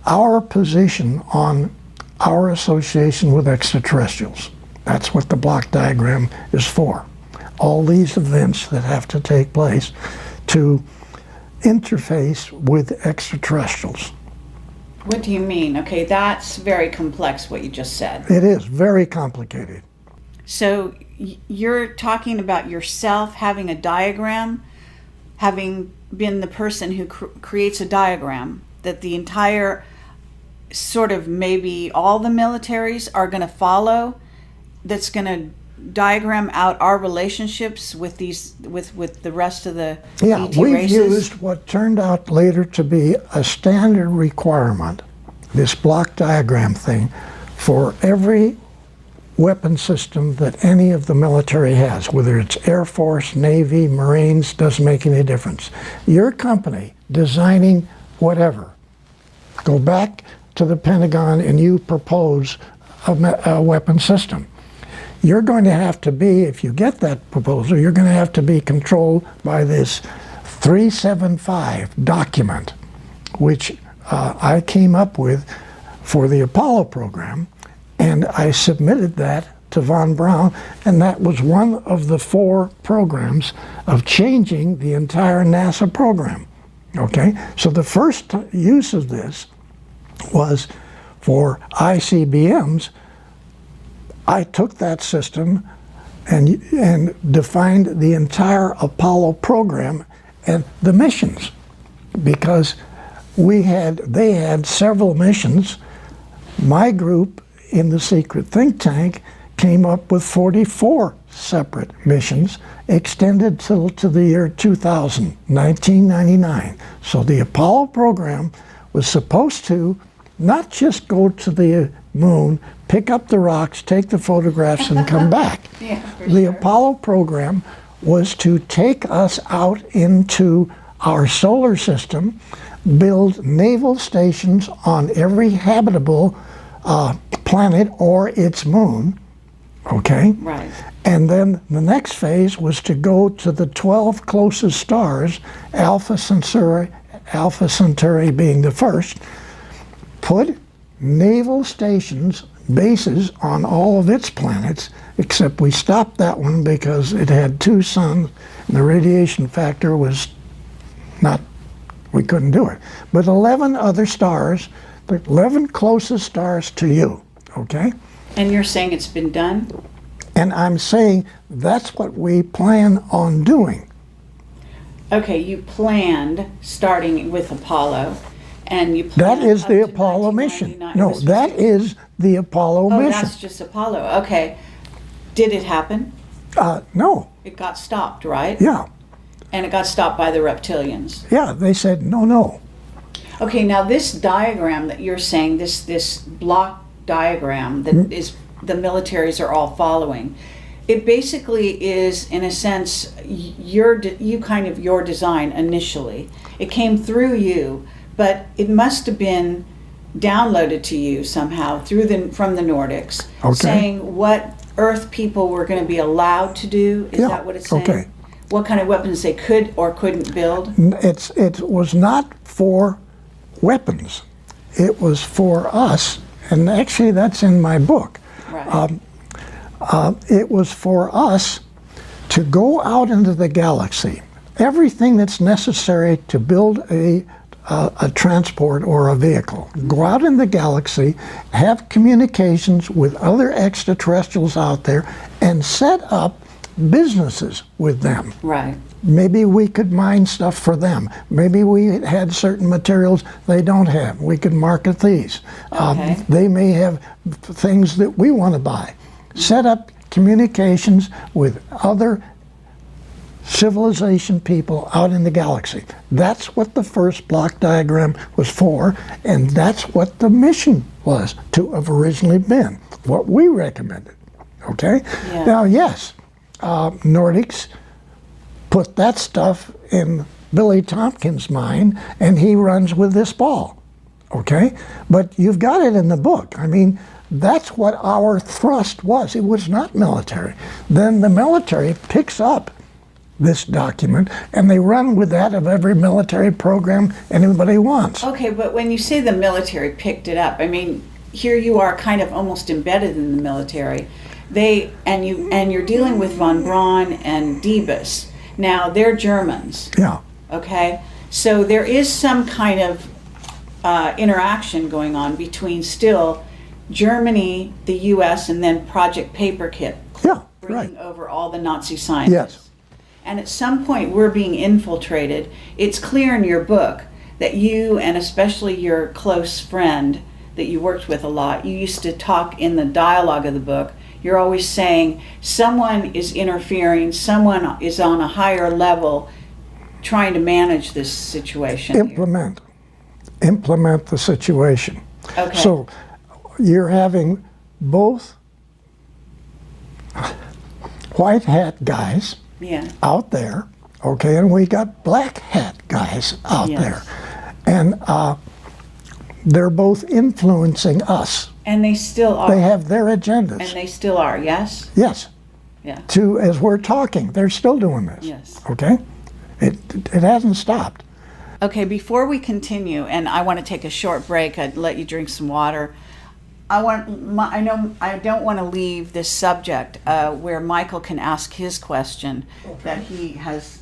our position on our association with extraterrestrials. That's what the block diagram is for. All these events that have to take place to interface with extraterrestrials. What do you mean? Okay, that's very complex what you just said. It is very complicated. So you're talking about yourself having a diagram, having been the person who creates a diagram that the entire sort of maybe all the militaries are going to follow, that's going to diagram out our relationships with these with the rest of the ET we've races? used what turned out later to be a standard requirement, this block diagram thing, for every weapon system that any of the military has, whether it's Air Force, Navy, Marines, doesn't make any difference. Your company designing whatever, go back to the Pentagon and you propose a weapon system. You're going to have to be, if you get that proposal, you're going to have to be controlled by this 375 document, which I came up with for the Apollo program, and I submitted that to Von Braun, and that was one of the 4 programs of changing the entire NASA program. Okay, so the first use of this was for ICBMs. I took that system and defined the entire Apollo program and the missions, because they had several missions. My group in the secret think tank came up with 44 separate missions extended to the year 2000, 1999. So the Apollo program was supposed to not just go to the moon, pick up the rocks, take the photographs, and come back. The Apollo program was to take us out into our solar system, build naval stations on every habitable planet or its moon, okay? Right. And then the next phase was to go to the 12 closest stars, Alpha Centauri being the first, put naval stations, bases on all of its planets, except we stopped that one because it had 2 suns and the radiation factor was not We couldn't do it. But 11 other stars, the 11 closest stars to you, okay? And you're saying it's been done? And I'm saying that's what we plan on doing. Okay, you planned starting with Apollo, and you That planned is up the to Apollo mission. 1999. No, It was that supposed is the Apollo to- Oh, mission. that's just Apollo. Okay. Did it happen? No, It got stopped, right? yeah, And it got stopped by the reptilians. yeah, they said no. Okay, now this diagram that you're saying, this block diagram that is the militaries are all following, it basically is, in a sense, your design initially. It came through you, but it must have been downloaded to you somehow from the Nordics, Okay. saying what Earth people were going to be allowed to do. Is Yeah, that what it's saying? okay. What kind of weapons they could or couldn't build? It was not for weapons. It was for us, and actually that's in my book. Right. It was for us to go out into the galaxy. Everything that's necessary to build a transport or a vehicle. Go out in the galaxy, have communications with other extraterrestrials out there, and set up businesses with them. Right. Maybe we could mine stuff for them. Maybe we had certain materials they don't have. We could market these. Okay. They may have things that we want to buy. Set up communications with other civilization people out in the galaxy. That's what the first block diagram was for, and that's what the mission was to have originally been, what we recommended. Okay? Yeah. Now, yes, Nordics put that stuff in Billy Tompkins' mind, and he runs with this ball. Okay? But you've got it in the book. I mean, that's what our thrust was. It was not military. Then the military picks up this document, and they run with that of every military program anybody wants. Okay, but when you say the military picked it up, I mean, here you are kind of almost embedded in the military. You're dealing with von Braun and Diebus. Now, they're Germans. Yeah. Okay? So there is some kind of interaction going on between still Germany, the U.S., and then Project Paperclip. Yeah, Bringing right. over all the Nazi scientists. Yes. And at some point, we're being infiltrated. It's clear in your book that you, and especially your close friend that you worked with a lot, you used to talk in the dialogue of the book. You're always saying someone is interfering, someone is on a higher level trying to manage this situation. Implement the situation. Okay. So you're having both white hat guys Yeah. out there, okay, and we got black hat guys out Yes. there. And they're both influencing us. And they still are. They have their agendas. And they still are, yes? Yes. Yeah. As we're talking, they're still doing this. Yes. Okay? It hasn't stopped. Okay, before we continue, and I want to take a short break, I'd let you drink some water. I don't want to leave this subject where Michael can ask his question, that he has,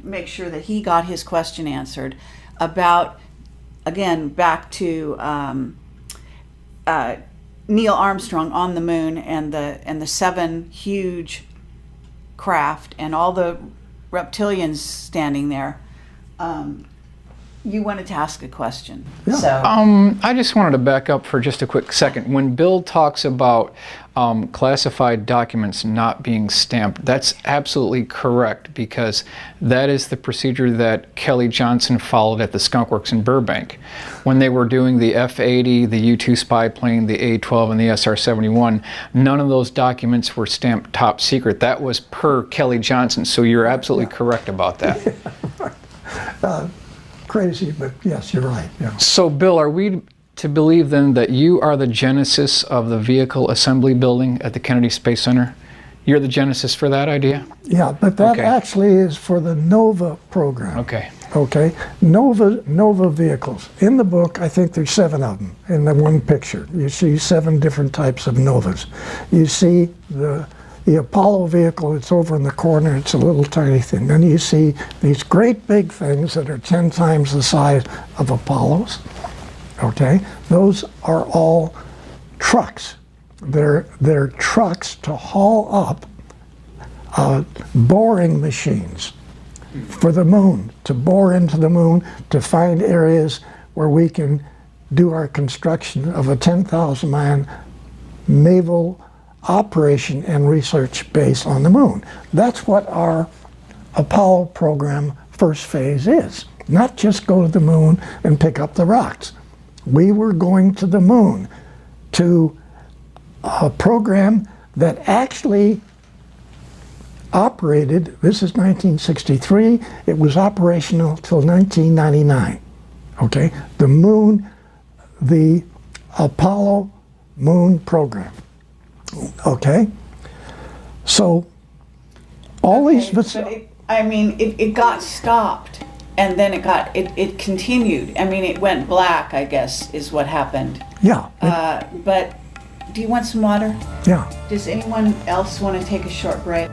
make sure that he got his question answered about, again, back to Neil Armstrong on the moon and the 7 huge craft and all the reptilians standing there. You wanted to ask a question. Yeah. So I just wanted to back up for just a quick second. When Bill talks about classified documents not being stamped, that's absolutely correct, because that is the procedure that Kelly Johnson followed at the Skunk Works in Burbank. When they were doing the F-80, the U-2 spy plane, the A-12, and the SR-71, none of those documents were stamped top secret. That was per Kelly Johnson, so you're absolutely correct about that. Crazy, but yes, you're right. Yeah. So, Bill, are we to believe then that you are the genesis of the vehicle assembly building at the Kennedy Space Center? You're the genesis for that idea? Yeah, but that Okay. actually is for the NOVA program. Okay. Okay, NOVA vehicles. In the book, I think there's 7 of them in the one picture. You see 7 different types of NOVAs. You see the the Apollo vehicle, it's over in the corner, it's a little tiny thing. Then you see these great big things that are 10 times the size of Apollos, okay? Those are all trucks. They're trucks to haul up boring machines for the moon, to bore into the moon, to find areas where we can do our construction of a 10,000-man naval operation and research base on the moon. That's what our Apollo program first phase is. Not just go to the moon and pick up the rocks. We were going to the moon to a program that actually operated, this is 1963, it was operational till 1999, okay? The moon, the Apollo moon program, okay? So, all these... But it got stopped, and then it continued. I mean, it went black, I guess, is what happened. Yeah. But do you want some water? Yeah. Does anyone else want to take a short break?